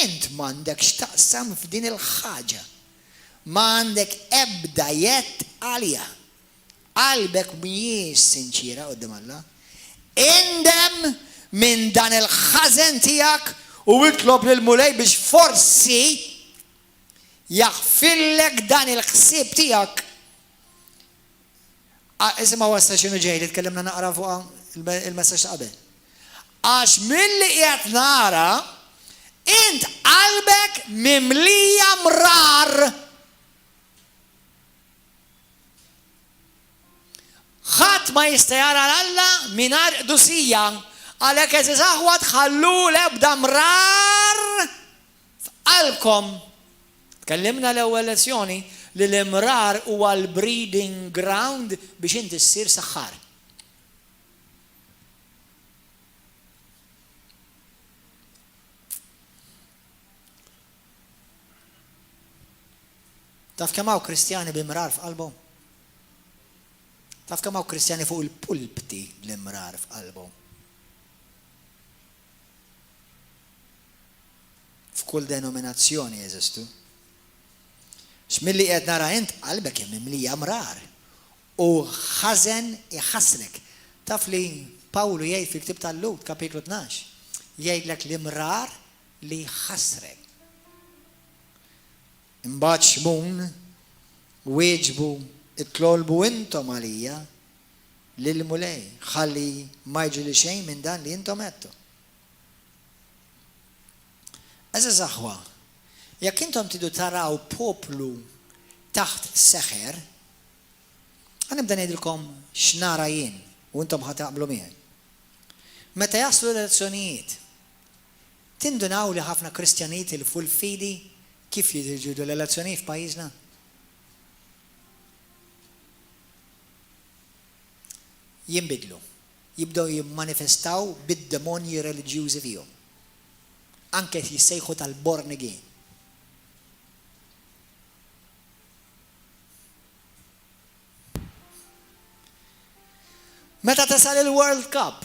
Int m'għandek x'taqsam f'din il-ħaġa. M'għandek ebda jett għalija. Qalbek mhijiex sinċira quddiem Alla. Indem minn dan il-ħażen tiegħek u itlob lil mulej biex forsi jaħfillek dan il-ħsieb tiegħek. Isimma wasta xinu ġej li tkellimna naqra fuq il-messaġġ ta' qabel. Għax milli qiegħed nara int qalbek mimlija mrar. Ħadd ma jista' jara Alla mingħajr qdusija għalhekk eżiż aħwad ħallu l-ebda mrar f'qalbkom. Tkellimna l-ewwel lezzjoni li l-imrar huwa l-breeding ground biex inti ssir saħħar. Taf kemm hawn Kristjani b'imrar f'qalbhom? Taf kemm hawn Kristjani fuq il-pulpti bl-imrar f'qalbhom? F'kull denominazzjoni jeżistu. X'milli qed nara int qalbek hemm mimlija mrar u ħażen iħassrek. Taf li Pawlu jgħid fil-Ktieb tal-Lut kapitlu 12 jgħidlek l-imrar li jħassrek. Imbagħad xmun wieġbu itlolbu intom għalija lil mulej ħalli ma jiġri xejn minn dan li intom għedtu. Eżaż aħwa, jekk intom tidu taraw poplu taħt seħer, nibda ngħidilkom x'nara jien u intom ħad taqblu miegħi. Meta jaslu l-elezzjonijiet, tindunaw li ħafna Kristjanijiet il full fidi kif jiġu l-elezzjonijiet f'pajjiżna? Jinbidlu, jibdew jimmanifestaw bid-demonji reliġjużi fihom. Anke jissejħu tal-born again. Meta tasal il-World Cup,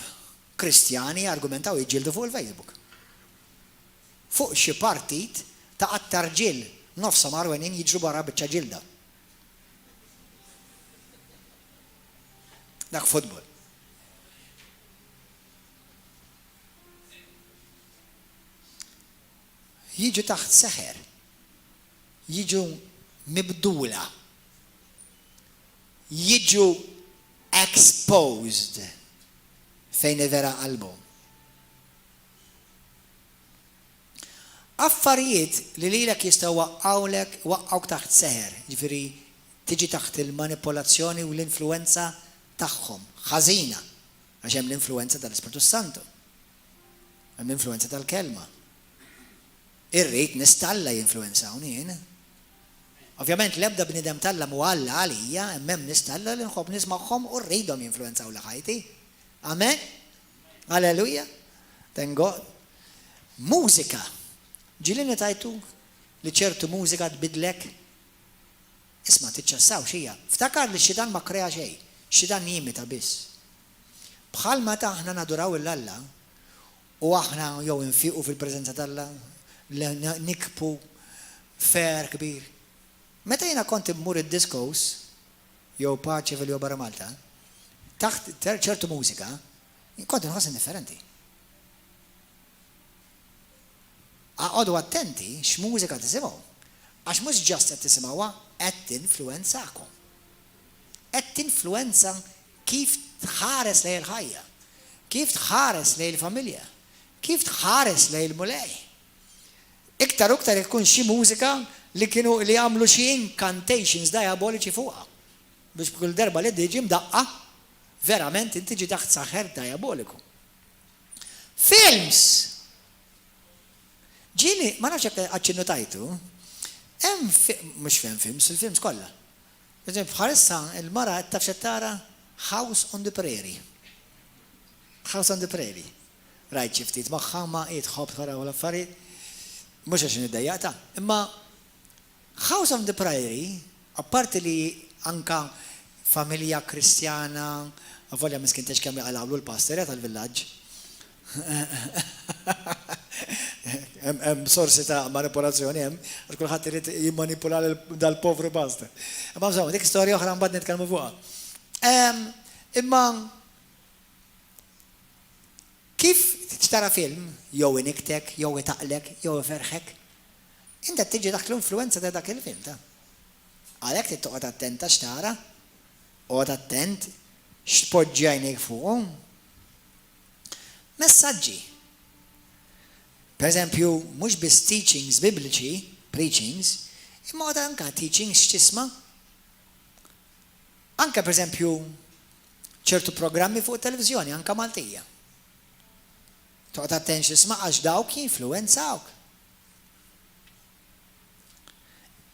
Kristjani argumentaw jiġġieldu fuq il-Facebook. Fuq xi partit ta' qattar ġil nofsa marwenin jiġru barra biċċa ġilda. Dak futbol. Jiġu taħt seħer. Jiġu mibdula. Jiġu exposed fejn vera qalbu. Affarijiet li lilek jistgħu waqqawk taħt seħer, ġifieri tiġi taħt il-manipolazzjoni u l-influenza tagħhom, ħażina, għax hemm l-influenza tal-Ispiritu Santu. Hemm l-influenza tal-kelma. Irrid nistalla jinfluenzawni jien. Ovvjament l-ebda bniedem tallam u Alla għalija, hemm nistalla li nħobb nismagħhom u rridhom jinfluenzaw la ħajti. Amen? Alleluja. Thank God. Mużika. Ġilini tajtu li ċertu mużika tbidlek. Isma' tiċċassaw xija. Ftakar li x-xitan ma krea xejn. Xitan jimita biss. Bħalma ta' aħna naduraw l-Alla u aħna jew infiqu fil-preżenza tal-Alla nikpu fer kbir. Meta jiena kont immur id-diskos jew Paċevel jew barra Malta, taħt ċertu mużika, kont inħoss differenti. Għodu attenti x'mużika tisimgħu. Għax mhux ġast qed tisimgħuha, qed tinfluwenzakom. Qed tinfluwenza kif tħares lejn il-ħajja, kif tħares lejn il-familja, kif tħares lejn il-mulej. Iktar u iktar ikun xi mużika li kienu li għamlu xi incantations diaboliċi fuqha. Biex kull darba li tiġi mdaqqa, verament inti ġi taħt saħħer diaboliku. Films! Ġini, ma nafx jekk għaċċinnu tajtu, mhux films, il-films kollha. Bħalissa il-mara taf tara House on the Prairie. House on the Prairie. Rajt xi ftit magħha ma jitħobb taraw l-affarijiet. Mhux għax niddejjaqta, imma House on the Prairie, apparti li anka familja kristjana, għavolja miskintex kemm jaqalawlu l-pastorja tal-villaġġ. Hemm sorsi ta' manipolazzjoni hemm, għax kulħadd irid jimmanipula dal-povru pastor. Imma bżaw, dik storja oħra mbagħad nitkellmu fuqha. Imma kif tara film, jew iniktek, jew itaqlek, jew iferħek, inta tiġi dak l-influenza ta' dak il-film ta'. Għalhekk trid toqgħod attenta x'tara, oqgħod attent x'tpoġġi għajnejk fuqhom. Messaġġi. Per eżempju, mhux biss teachings bibliċi, preachings, imma għadha anke teachings x'tisma'. Anke per eżempju ċertu programmi fuq televiżjoni, anke Maltija. Toqgħod attent x'tisma' għax dawk jinfluwenzawk.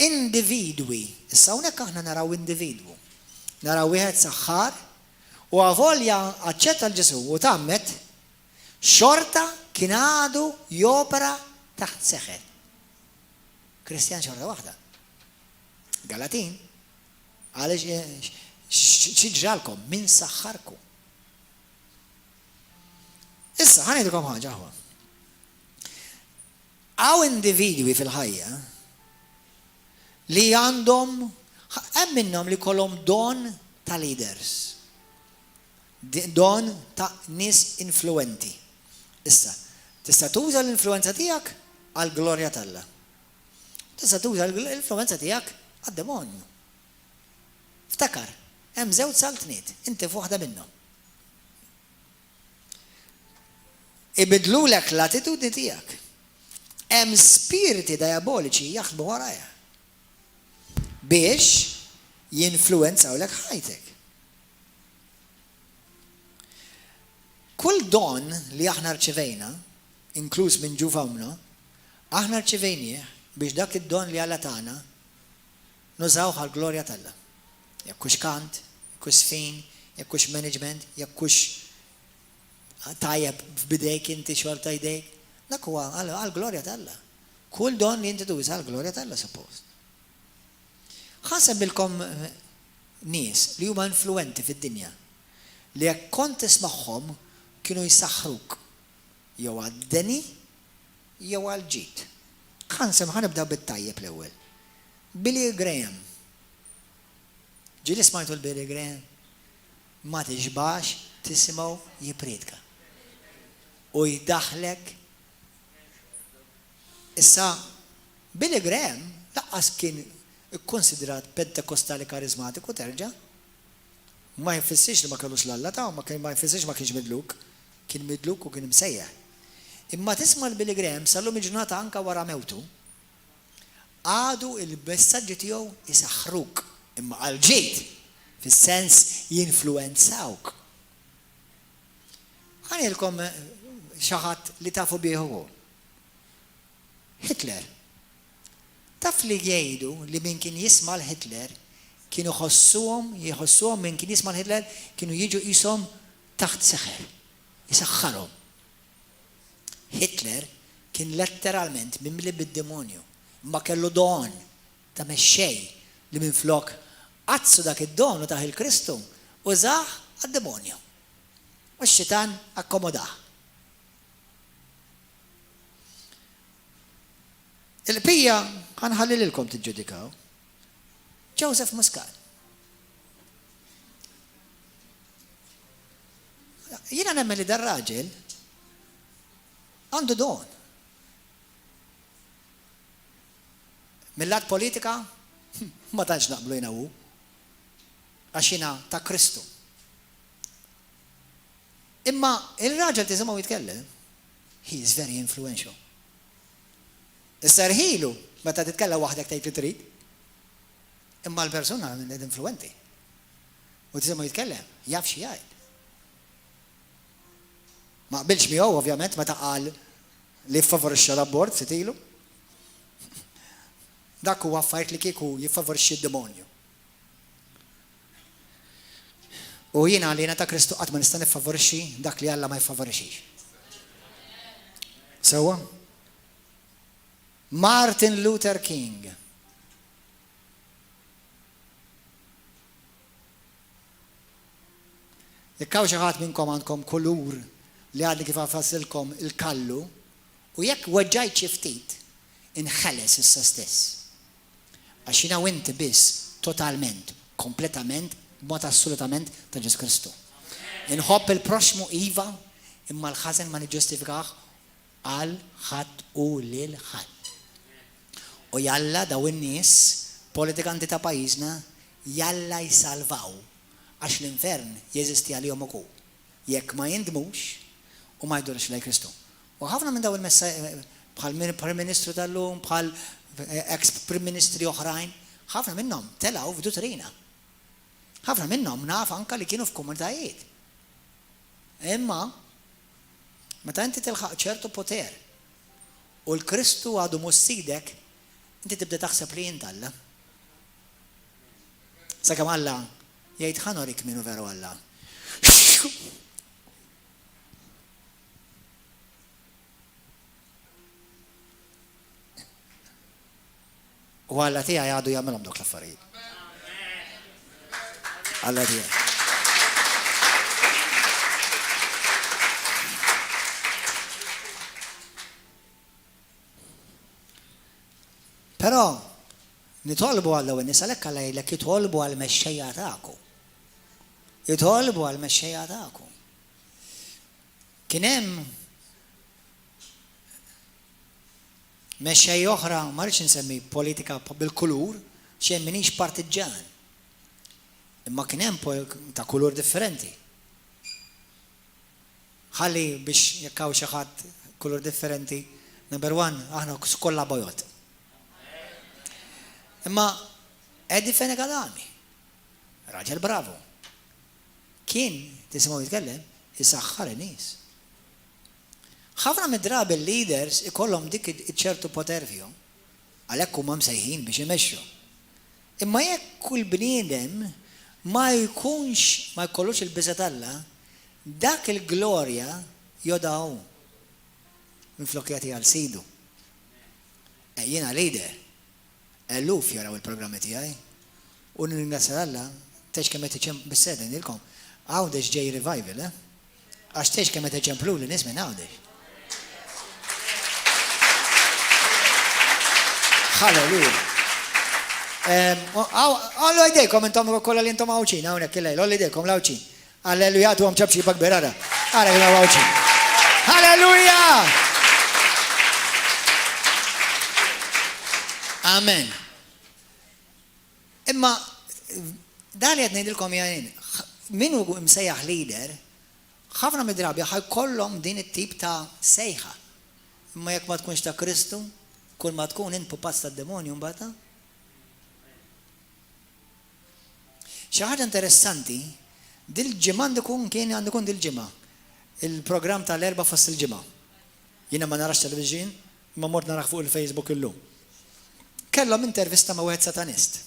Individwi. Issa hawnhekk aħna naraw individwu. Naraw wieħed saħħar u għavolja aċċetta l-Ġesu u tagħmel xorta kien għadu jopera taħt seħħet. Kristjan xorta waħda. Galatin, għaliex x'ġralkom min saħħarku. Issa ħanejdukom ħaġa ħwa. Għaw individwi fil-ħajja li għandhom hemm minnhom li kollhom don ta' leaders. Don ta' nies influenti. Issa, tista' tuża l-influenza tiegħek għall-glorja tal-Alla. Tista' tuża l-influenza tiegħek għad-demonju. Ftakar, hemm żewġ saltniet, inti f'waħda minnhom. Ibidlulek l-attitudni tiegħek. Hemm spiriti diaboliċi jaħdmu warajja biex jinfluenzawlek ħajtek. Kull don li aħna rċevejna, inkluż minn ġu famna, aħna rċevejnieh biex dak id-don li Alla tagħna nużawh għall-glorja tal-Alla. Jekk hux kant, jekk hux sfin, jekk hux management, jekk hux tajjeb f'bidejk inti xorta jdejk, dak huwa għall-glorja tal-Alla. Kull don li inti tuża għall-glorja tal-Alla suppost. Ħasemilkom nies li huma influenti fid-dinja li jekk kont tismagħhom kienu jisaħħruk jew għad-deni jew għall-ġid. ħanibda bit-tajjeb l-ewwel. Billy Graham. Ġieli smajtu l-Billy Graham? Ma tiġbax tisimgħu jipredka. U jdaħlek. Issa Billy Graham laqqas kien ikkonsidrat pentekostali karizmatiku terġa'. Ma jfissirx li ma kellux l-Alla ta' ma jfissirx ma kienx midluk. kien midluk u kien msejjaħ. Imma tisma' l-Billy Graham sallum il-ġurnata anka wara mewtu, għadu il-messaġġi tiegħu isaħħruk imma għal-ġejt fis-sens jinfluenzawk. Għanilkom xi ħadd li tafu bieħu. Hitler. Taf li jgħidu li min kien jisma' l-Hitler kienu jħossuhom min kien jisma' l-Hitler kienu jiġu qishom taħt seħħer, jisaħħarhom. Hitler kien letteralment mimli bid-demonju, ma kellu don ta' mexxej li minflok qazzu dak id-don u taħ il-Kristu użah għad-demonju. U x-xitan akkomodah. Il-pija ħanħallililkom tiġġudikaw. Joseph Muscat. Jiena nemmen li dar raġel għandu don. Mill-lat politika ma tantx naqblu jiena hu għax jiena ta' Kristu. Imma il-raġel tisimgħu jitkellem, he is very influential. Issa rħilu meta titkellem waħdek tgħid li trid. Imma l-persuna influenti. U tisimgħu jitkellem, jaf xi jgħid. Ma qbilx miegħu ovvjament meta qal li jiffavorixxa l-abort sitilu. Dak huwa affarijiet li kieku jiffavorixxi d-demonju. U jiena li jiena ta' Kristu qatt ma nista' niffavorixxi dak li Alla ma jiffavorixxix. Sewwa? Martin Luther King. Jekk hawn xi ħadd minnkom għandkom kulur li għadni kif għafassilkom il-kallu u jekk weġġajt xi ftit inħeles issa stess. Għax jiena u inti biss totalment, kompletament, b'mod assolutament ta' Ġesu Kristu. Inħobb il-proxmu iva imma l-ħażen ma niġġustifikaħ għal ħadd u lil ħadd. U jalla daw in-nies politikanti ta' pajjiżna jalla jsalvaw għax l-infern jeżisti għalihom ukoll. Jekk ma jindmux u ma jdurx lej Kristu. U ħafna minn daw il-messaj bħal Prim Ministru tal-lum, bħal ex-Prim Ministri oħrajn, ħafna minnhom telgħu f'dutrina. Ħafna minnhom naf anke li kienu f'komunitajiet. Imma meta inti tilħaq ċertu poter u l-Kristu għadu mussidek, inti tibda taħseb li jint Alla. Sakemm Alla jgħid ħanorik minnu veru Alla. U Alla tiegħi għadu jagħmelhom dawk l-affarijiet. Alla tiegħi. Però nitolbu Alla u n-nies għalhekk Alla jgħidlek jitolbu għall-mexxejja tagħkom. Jitolbu għall-mexxejja tagħkom. Kien hemm mexxej oħra, ma rridx insemmi politika bil-kulur, xejn minix partiġan. Imma kien hemm ta' kulur differenti. Ħalli biex jekk hawn xi ħadd kulur differenti, number one, aħna kollha bojot. Imma Eddie Fenegadami, raġel bravo. Kien tisimgħu jitkellem isaħħar in-nies. Ħafna mid-drabi il-leaders ikollhom dik iċ-ċertu poter fihom, għalhekk huma msejħin biex imexxu. Imma jekk kull bniedem ma jkollux il-biża' Alla, dak il-glorja jodaw minflok jagħti għal sidu. Jiena leader, eluf jaraw il-programmi tiegħi u nirringrazzja Alla tex kemm qed iċem bis-seden ilkom. Għawdex ġej revival, għax tex kemm qed iċemplu li nies minn għawdex. Halleluja. Għallu għajdejkom intom kolla li intom għawċin, għawnek il-lejl, għallu għajdejkom l-għawċin. Halleluja, tu għam ċabċi bakberara. Għara għna għawċin. Halleluja! Amen. Imma, dali għad nejdilkom jgħanin, minu msejjaħ lider, ħafna mid-drabi ħajkollhom din it-tip ta' sejħa. Imma jekk ma tkunx ta' Kristu, kull ma tkun int pupazz tad-demonju mbagħad. Xi ħaġa interessanti, dil-ġimgħa għandu kun dil-ġimgħa. Il-programm tal-erba' fost il-ġimgħa. Jiena ma narax television, ma mort narax fuq il-Facebook illum. Kellhom intervista ma' wieħed satanist.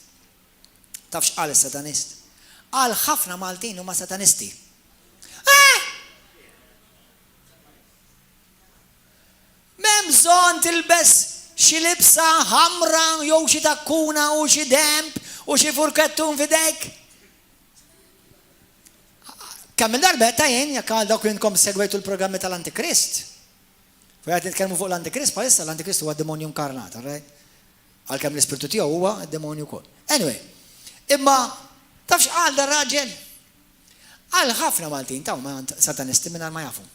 Tafx qal is-satanist? Qal ħafna Maltin huma satanisti. M'hemm bżonn tilbes xi libsa ħamra jew xi takkuna u xi demp u xi furkettun f'idejk. Kemm il-darba jien jekk għal dawk li inkom segwejtu l-programmi tal-Antikrist. Fejn nitkellmu fuq l-Antikrist, bħalissa l-Antikrist huwa d-demonju inkarnat, right? Għalkemm l-ispirtu tiegħu huwa d-demonju wkoll. Anyway, imma tafx qal dar raġel? Għal ħafna Maltin taw ma satanisti mingħajr ma jafu.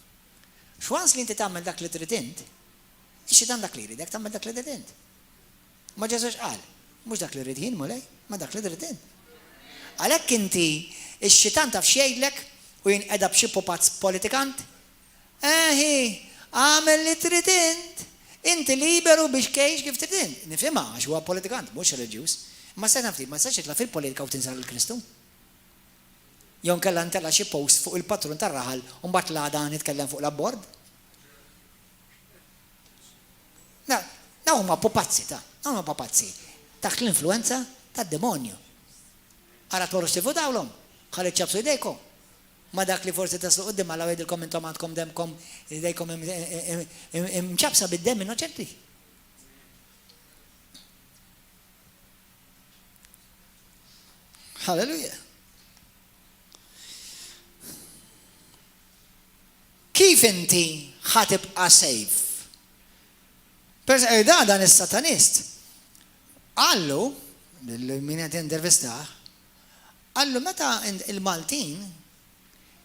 X'wans li inti tagħmel dak li trid int, ix-xitan dak li jridek tagħmel dak li trid int. Ma Ġeżux qal, mhux dak li rrid jien mulej, ma dak li trid int. Għalhekk inti ix-xitan taf xejdlek u jinqeda b'xi pupazz politikant. Għamel li trid int. Inti liberu biex kejx kif trid int. Nifhimha għax huwa politikant, mhux reliġjuż. Ma se nafti, ma se titla' fil-politika u tinsar il-Kristu. Jew nkella ntella xi post fuq il-patrun tar-raħal u mbagħad l-għada nitkellem fuq l-abbord. Huma pupazzi huma pupazzi. Taħt l-influenza tad-demonju. Ara torrux tifutawlhom, ħalli ċabsu jdejkom. Ma dak li forsi taslu qudiem għal għedilkom intom għandkom demkom jdejkom imċabsa bid-dem innoċenti. Halleluja. Kif inti ħatibqa' sejf? Dan is-satanist għallu, min qed intervistaħ, għallu meta il-Maltin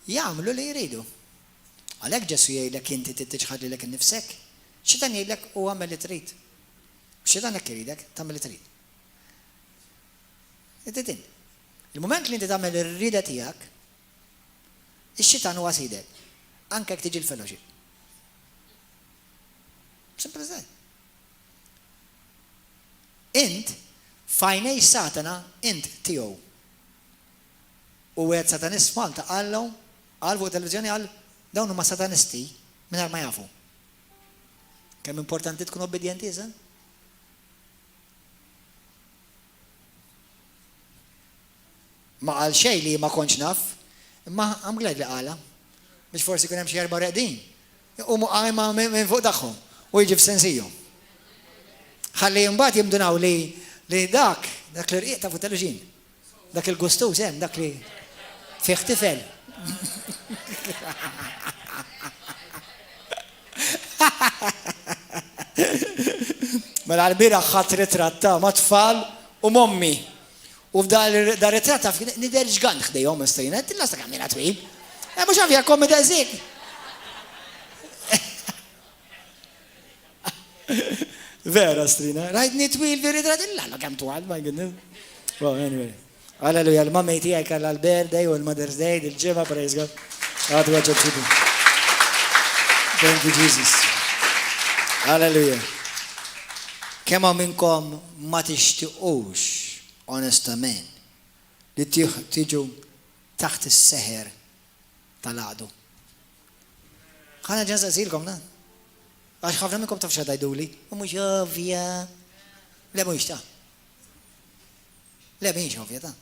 jagħmlu li jridu. Għalhekk Ġesu jgħidlek inti tittiġħad lilek innifsek, xitan jgħidlek u għamel li trid. Xitan hekk jgħidlek tagħmel li trid. Il-mument li inti tagħmel ir-rieda tiegħek, ix-xitan huwa sidek, anke jekk tiġi l-fellowship. Simple as that. Int fajnej Satana int tiegħu. U għed satanist Malta għallu, għal fuq televizjoni għal dawn huma satanisti mingħajr ma jafu. Kemm importanti tkun obbedjenti iżda? Ma qal xejn li ma kontx naf, imma I'm glad li qala. Biex forsi kun hemm xi erba' reqdin. Umu qajma minn fuq tagħhom u jiġi f'sensiju. Ħalli mbagħad jimdunaw li dak li rqiq ta' fuq televiżjoni. Dak il-gustuż hemm, dak li fih tifel. Mela l-bieraħ ħadd ritratt ta' ma' tfal u mommi. U f'da ritratt ta' nidher ġgant ħdejhom istajna, tilla sta kamina twil. Mhux għafja komeda zik. Vera strina, rajtni twil fi ritratt illa kemm twal, my goodness. Well, anyway. Hallelujah, l-mamma tiegħek għal l-birthday u l-Mother's Day, il-ġimgħa, praise God. Għadu għagġab fidu. Thank you, Jesus. Hallelujah. Kemm minnkom ma tixtiequx, onestament, li tiġu taħt is-seħer tal-għadu. Ħana ġenza silkom, na? Għax ħafna minnkom taf xadajduli, u mhux ovvja. Le mhux ta'. Le mhix ovvja ta'.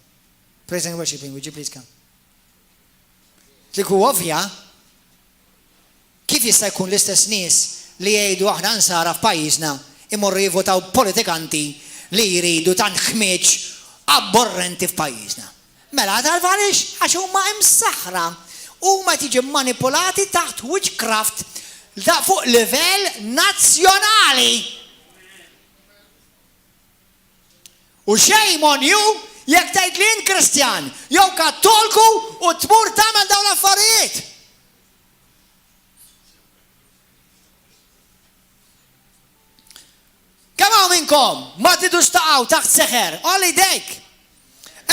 Praise and worshiping, would you please come? Li ku ovvja, kif jista' jkun l-istess nies li jgħidu aħna nsara f'pajjiżna imorru jivvotaw politikanti li jridu tant ħmieġ abborrenti f'pajjiżna. Mela tal-għaliex għax huma imsaħħra, huma tiġi manipolati taħt witchcraft fuq livell nazzjonali. U shame on you jekk tgħid li int Kristjan jew Kattolku u tmur tagħmel dawn l-affarijiet. Kemm hawn minnkom ma tidux taqgħu taħt seħer, olli dejk.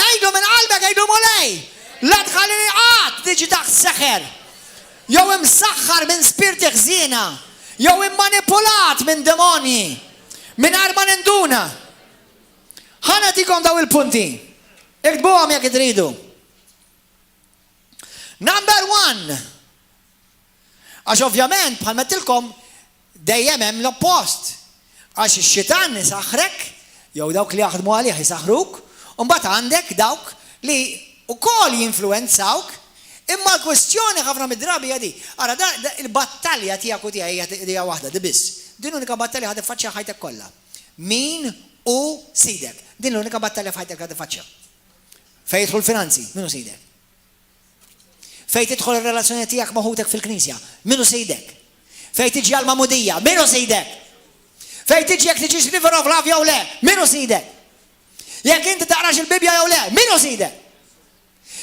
Ejdu minn qalbek, ejdu mulej. La tħallini qatt tiġi taħt seħer. jew imsaħħar minn spirti ħżiena, jew immanipulat minn demoni, mingħajr ma ninduna. Ħana tikom daw il-punti. Iktbuhom jekk tridu. Number 1. Għax ovvjament bħal mettilkom dejjem hemm l-oppost. Għax ix-xitan isaħħrek, jew dawk li jaħdmu għalih jisaħħruk, u mbagħad għandek dawk li wkoll jinfluwenzawk, imma l-kwestjoni ħafna mid-drabi hija di. Ara il-battalja tiegħek u tiegħi hija waħda di biss. Din l-unika battalja ħad tiffaċċja ħajtek kollha. Min u sidek. Din l-unika battalja f'ħajtek ħad tiffaċċja. Fejn jidħol finanzi, min u sidek. Fejn tidħol ir-relazzjoni tiegħek ma' ħutek fil-Knisja, min u sidek. Fejn tiġi għall-mamudija, min u sidek. Fejn tiġi jekk tiġix River of Love jew le, min u sidek. Jekk inti taqrax il-Bibja jew le, min u sidek.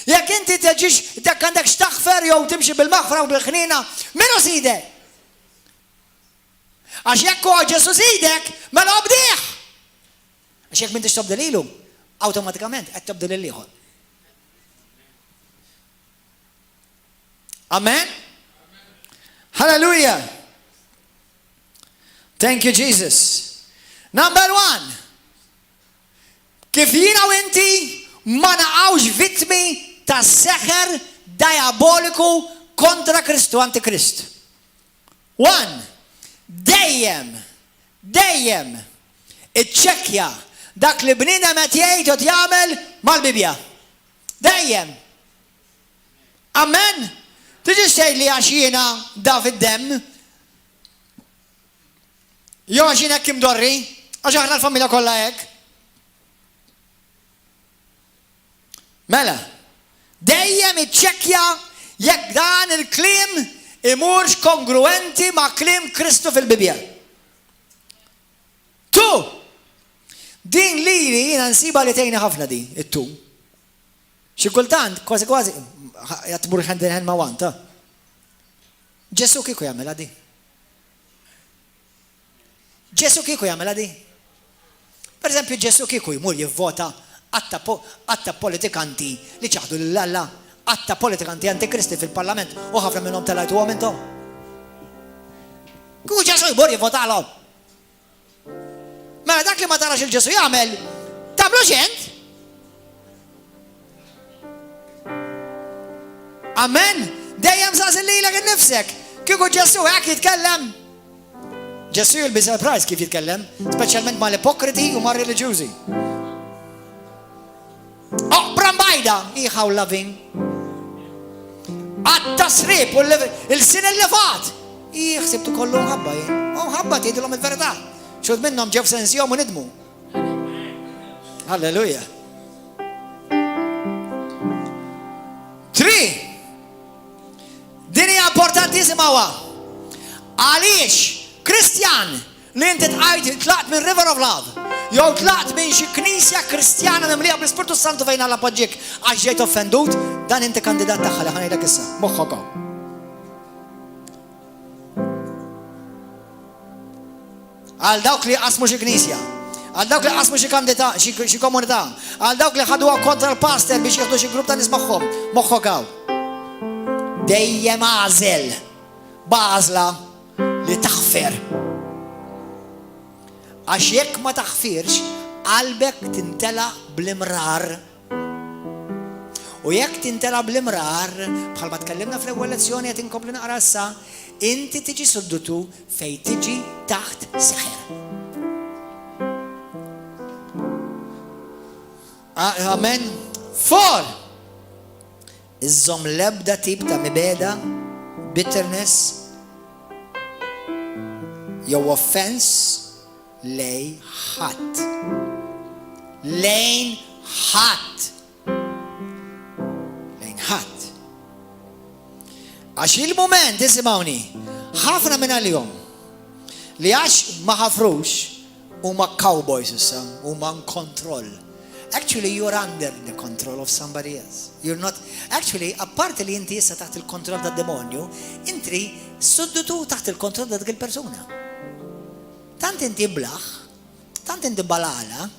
Jekk inti tiġix dak għandek x'taħfer jew timxi bil-maħfra u bil-ħnina, min u sidek. Għax jekk huwa Ġesu sidek, mela obdih. Għax jekk m'intix tobdel ilu, awtomatikament qed tobdel lil ieħor. Amen? Hallelujah. Thank you, Jesus. Number 1. Kif jiena u inti ma naqgħux vittmi ta' seħer diaboliku kontra Kristu Antikrist. 1. Dejjem iċċekkja dak li bniedem qed jgħid u jagħmel mal-Bibja. Dejjem. Amen. Tiġix tgħid li għax jiena da fid-demm. Jew għax jien hekk imdorri, għax aħna l-familja kollha hekk. Mela, dejjem iċċekkja jekk dan il-kliem imurx kongruenti ma' kliem Kristu fil-Bibja. 2. Din li jiena nsiba li tgħinha ħafna di, it-tu. Xi kultant, kważi jatmur ħandin ma' wanta. Ġesu kieku jagħmilha di. Ġesu kieku jagħmilha di. Per eżempju, Ġesu kieku jmur jivvota għatta politikanti li ċaħdu l-Alla, għatta politikanti antikristi fil-parlament u ħafna minnhom telajtu għom intom. Kieku Ġesu jmur jivvotalhom. Mela dak li ma tarax il-Ġesu jagħmel, tagħmlu x'int? Amen? Dejjem saqsil lilek innifsek. Kieku Ġesu hekk jitkellem. Ġesu jilbi surprise kif jitkellem, speċjalment ma' l-ipokriti u ma' reliġjużi. Brambajda, iħaw loving. Għat-tasrib u il-sin il-lefat. Iħsibtu kollu ħabba jien. Ħabba tgħidilhom il-verità. Xud minnhom ġew sensjom u nidmu. Halleluja. 3. Din hija importantissima wa. Għaliex Kristjan li inti tlaqt minn River of Love, jew tlaqt minn xi knisja kristjana mimlija bl-Ispirtu Santu fejn Alla poġġiek għax ġejt offendut, dan inti kandidat tagħha li ħanejdlek issa. Moħħok. Għal dawk li qasmu xi knisja, għal dawk li qasmu xi komunità, għal dawk li ħaduha kontra l-pastor biex jieħdu xi grupp ta' nies magħhom, moħħok hawn. Dejjem għażel b'għażla li taħfer. Għax jekk ma taħfirx, qalbek tintela bl-imrar. U jekk tintela bl-imrar, bħalma tkellimna fl-ewwel lezzjoni qed inkompli naqra issa, inti tiġi suddutu fejn tiġi taħt seħer. Amen. 4. Iżżomm l-ebda tip ta' mibeda, bitterness, jew offense lejn ħadd. Lejn ħadd. Għax il-moment, isimgħuni, ħafna minn għalihom li għax ma ħafrux huma cowboys issa, huma kontroll. Actually, you're under the control of somebody else. You're not, actually, apparti li inti issa taħt il-kontroll tad demonju, inti suddutu taħt il-kontroll ta' dik il-persuna. Tant inti blaħ, tant inti balala,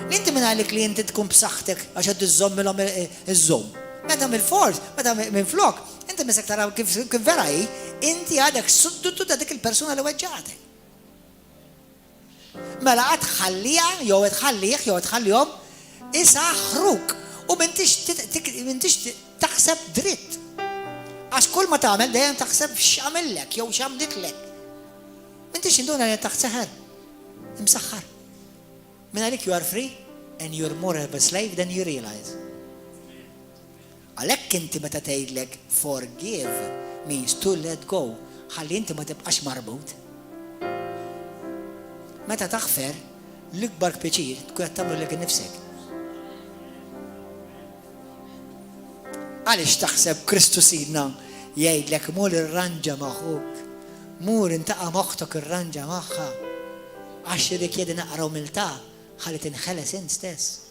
inti minn għalik li inti tkun b'saħħtek għax qed iżommilhom iż-żomm. Meta mill-fors, meta minn flok, inti inti misek taraw kif vera hi, inti għadek suddutu ta' dik il-persuna li weġġatek. Mela għad tħallija, jew tħallih, jew tħallihom, isaħħruk u m'intix taħseb dritt. Għax kull ma tagħmel dejjem taħseb x'għamillek jew x'għamlitlek. M'intix induna li taħseħer. Imsaħħar. Minn għalik you are free and you're more of a slave than you realize. Għalhekk inti meta tgħidlek forgive means to let go, ħalli inti ma tibqax marbut. Meta taħfer, l-ikbar kbiċir tkun qed tagħmlu lek innifsek. Għaliex taħseb Kristu sidna jgħidlek mur irranġa magħhuk, mur intaqa' moħħtok irranġa magħha, għax jirrikjedi naqra umiltà ħalli tinħeles int stess.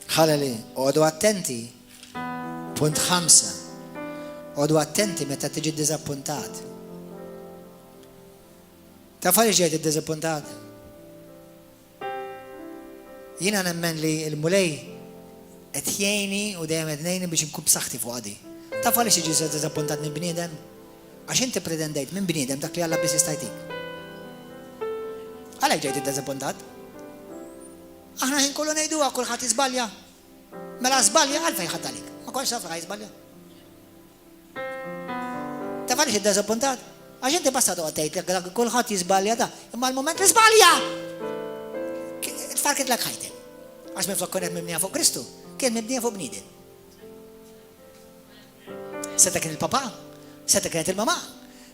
Ħalali, għodu attenti, punt 5, għodu attenti meta tiġi dizappuntat. Ta' fali ġejt id-dizappuntat? Jina nemmen li il-mulej qed jgħinni u dejjem qed ngħinni biex inkun b'saħħti fuq għadi. Ta' fali ġi dizappuntat minn bniedem? Għax inti pretendejt minn bniedem dak li Alla biss jista' jtik. Għalhekk ġejt id-dizappuntat? Aħna ħin kollu ngħiduha kulħadd jiżbalja. Mela żbalja għalfejn ħadd għalik. Ma kontx taf jiżbalja. Ta' għaliex id-deżappuntat? Għax inti basta toqgħod tgħid kulħadd jiżbalja da, imma l-mument li żbalja! Tfarket lek ħajtek. Għax minflok kienet mibnija fuq Kristu, kien mibnija fuq bniedem. Seta kien il-papa, seta kienet il-mama,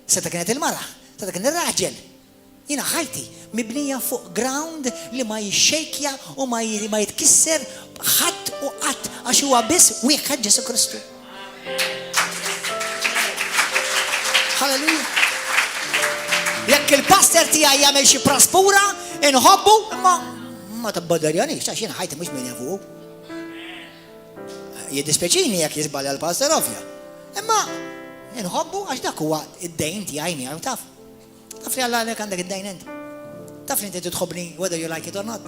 seta kienet il-mara, seta kien ir-raġel. Jina ħajti mibnija fuq ground li ma jixxejkja u ma jitkisser ħadd u qatt għax huwa biss wieħed Ġesu Kristu. Halleluja. Jekk il-pastor tiegħi jagħmel xi praspura inħobbu ma tabbaddarjanix għax jiena ħajti mhux minn fuq. Jiddispjaċini jekk jiżbalja l-pastor ovvja. Imma inħobbu għax dak huwa id-dejn tiegħi miegħu taf. Taf li Alla għalek għandek id-dajn int. Taf li inti tħobbni whether you like it or not.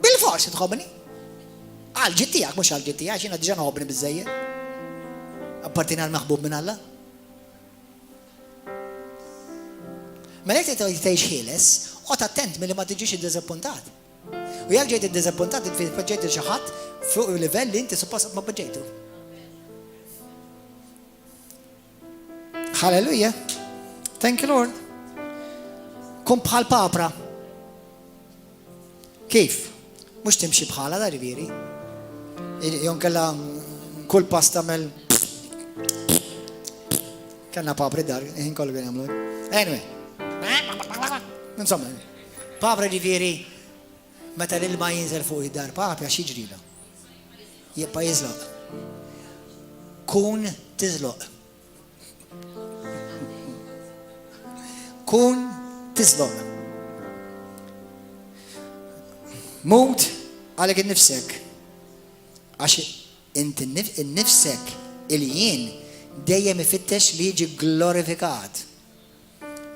Bil-forsi tħobbni. Għal-ġid tiegħek mhux għal-ġid tiegħek, jiena diġà nħobbni biżżejjed. Appartina l-maħbub minn Alla. Mela jekk tgħix ħieles, qgħod attent milli ma tiġix iddiżappuntat. U jekk ġejt iddiżappuntat poġġejt il xi ħadd fuq il-livell li inti suppost ma poġġejtu. Hallelujah. Thank you, Lord. Kun bħal papra. Kif? Mux timxi bħala da riviri. Jon kella kull pasta mel. Kellna papri dar, jien kollu għen jamlu. Anyway. Insomma, papra riviri, meta l-ilma jinżel fuq id-dar, papra xieġrila. Jibba jizloq. Kun tizloq. Kun tizloq. Mut għalek il-nifsek. Għax inti il-nifsek il-jien dejjem ifittex li jiġi glorifikat.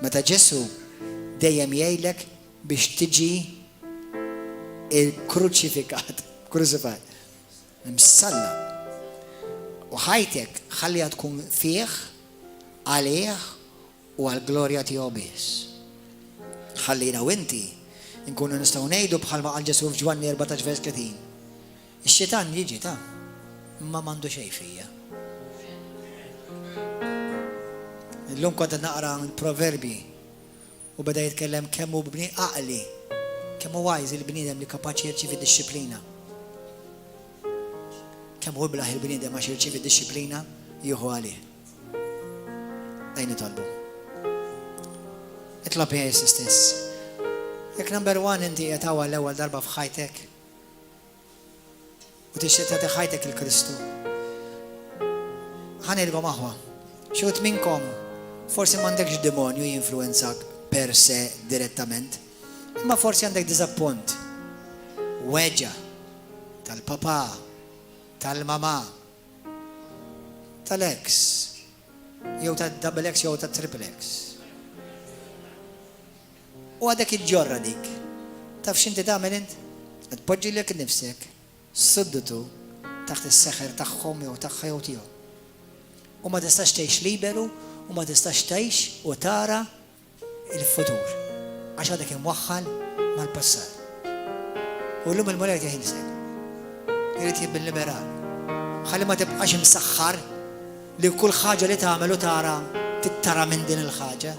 Meta Ġesu dejjem jgħidlek biex tiġi il-kruċifikat. Crucified. Msalla. U ħajtek ħallija tkun fih, għalih u għal-glorja tiegħu biss. Ħallina u inti nkunu nistgħu ngħidu bħalma qal Ġesu f'Ġwanni 14:30. Ix-xitan jiġi ta' ma m'għandu xejn fija. Illum kont naqra l-Proverbi u beda jitkellem kemm hu bni aqli, kemm hu wise il-bniedem li kapaċi jirċievi disċiplina. Kemm hu blaħ il-bniedem għax jirċievi disċiplina jieħu għalih. Ejn nitolbu. Itlob jgħis stess. Jekk number 1 inti qed hawn l-ewwel darba f'ħajtek u tixtieq tagħti ħajtek il-Kristu. Ħanilgħu maħwa. Xi wħud minnkom forsi m'għandekx demonju jinfluwenzak per se direttament, imma forsi għandek diżappunt. Weġġa tal-papà, tal-mamà, tal-ex, jew tad-double X jew tad-triple X. U għadek il-ġorra dik. Taf x'inti tagħmel int? tpoġġi lek nifsek sidditu taħt is-seħħer tagħhom jew tagħha jew tiegħu. U ma tistax tgħix liberu u ma tistax tgħix u tara il-futur għax għadek imwaħħal mal-passat. U llum il-mulej jeħilsek. Irid jibbil liberal. Ħalli ma tibqax imsaħħar li kull ħaġa li tagħmel u tara tittara minn din il-ħaġa.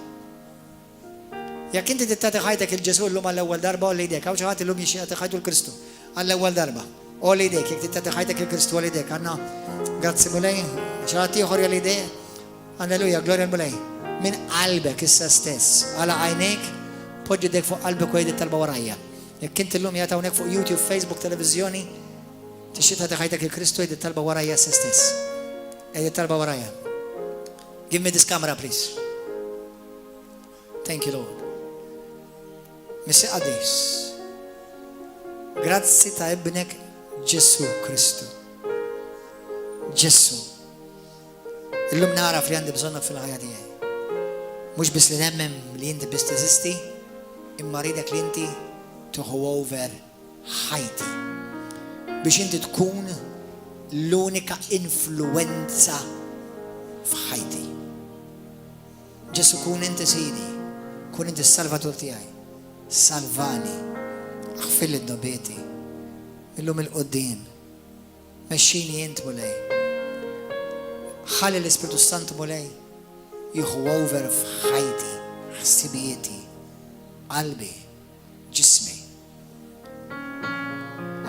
Jekk inti tittati ħajtek il-Ġesu llum għall-ewwel darba u lejdek, hawn xi ħadd illum jixtieq ħajtu l-Kristu għall-ewwel darba. U lejdek, jekk tittati ħajtek il-Kristu u lejdek, għandna grazzi mulej, xi ħadd ieħor jgħid alleluja, glorja l-mulej. Minn qalbek issa stess, għala għajnejk, poġġi dek fuq qalbek u jgħid talba warajja. Jekk inti llum jagħtu hawnhekk fuq YouTube, Facebook, televiżjoni, tixtieq tagħti ħajtek il-Kristu jgħid talba warajja issa stess. Jgħid talba warajja. Give me this camera, please. Thank you, Lord. Missi Qadis, grazzi ta' ibnek Ġesu Kristu. Ġesu. Illum naraf li għandi bżonnak fil-ħajja tiegħi. Mhux biss li nemmem li inti biss teżisti, imma ridek li inti tuħu over ħajti. Biex inti tkun l-unika influenza f'ħajti. Ġesu kun inti sidi, kun inti s-salvatur tiegħi. Salvani, aħfil id-dobieti, illum il-qoddin, mexxini jint mulej. Ħalli l-Ispiritu Sant mulej jieħu over f'ħajti, ħsibijieti, qalbi, ġismi.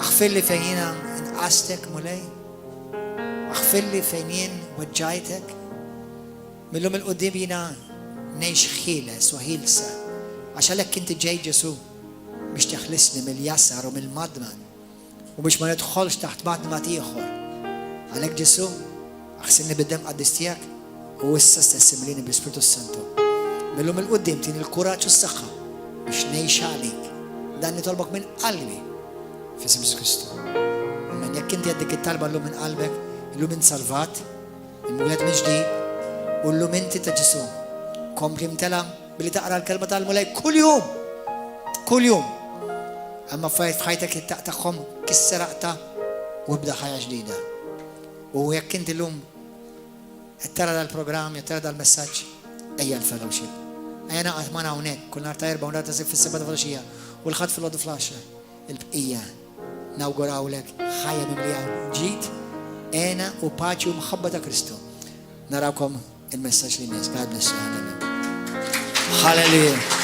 Aħfil li fejn jiena inqastek mulej, aħfil li fejn jien weġġajtek, millum il-qoddim jiena ngħix ħieles u ħielsa. Għax għalhekk inti ġej Ġesu biex teħlisni mill-jasar u mill-madman u biex ma nidħolx taħt madma ieħor. Għalhekk Ġesu aħsilni bid-dem qaddis tiegħek u issa stess imlini bl-Ispiritu Santu. Millum il-qudiem tieni l-kuraġġ u s-saħħa biex ngħix għalik. Dan nitolbok minn qalbi f'isem Ġesu Kristu. Imma jekk inti għaddik it-talba llum minn qalbek, illum int salvat, imweled minn ġdid u llum inti ta' Ġesu. Kompli mtela billi taqra l-kelma tal-mulej kull jum. Amma f'ħajtek it-taq tagħhom kisseraqta u bda ħajja ġdida. U jekk inti llum qed tara dal-programm, qed tara dal-messaġġ, ejja l-fellowship. Ejja naqgħod ma' hawnhekk kull nhar ta' erba' u nhar ta' sibt fis-seba' ta' filgħaxija u l-ħadd fil-għodu fl-10. Il-bqija nawgurawlek ħajja mimlija ġid, għena u paċi u mħabba ta' Kristu. Narawkom il-messaġġ li jmiss. God bless you. Hallelujah.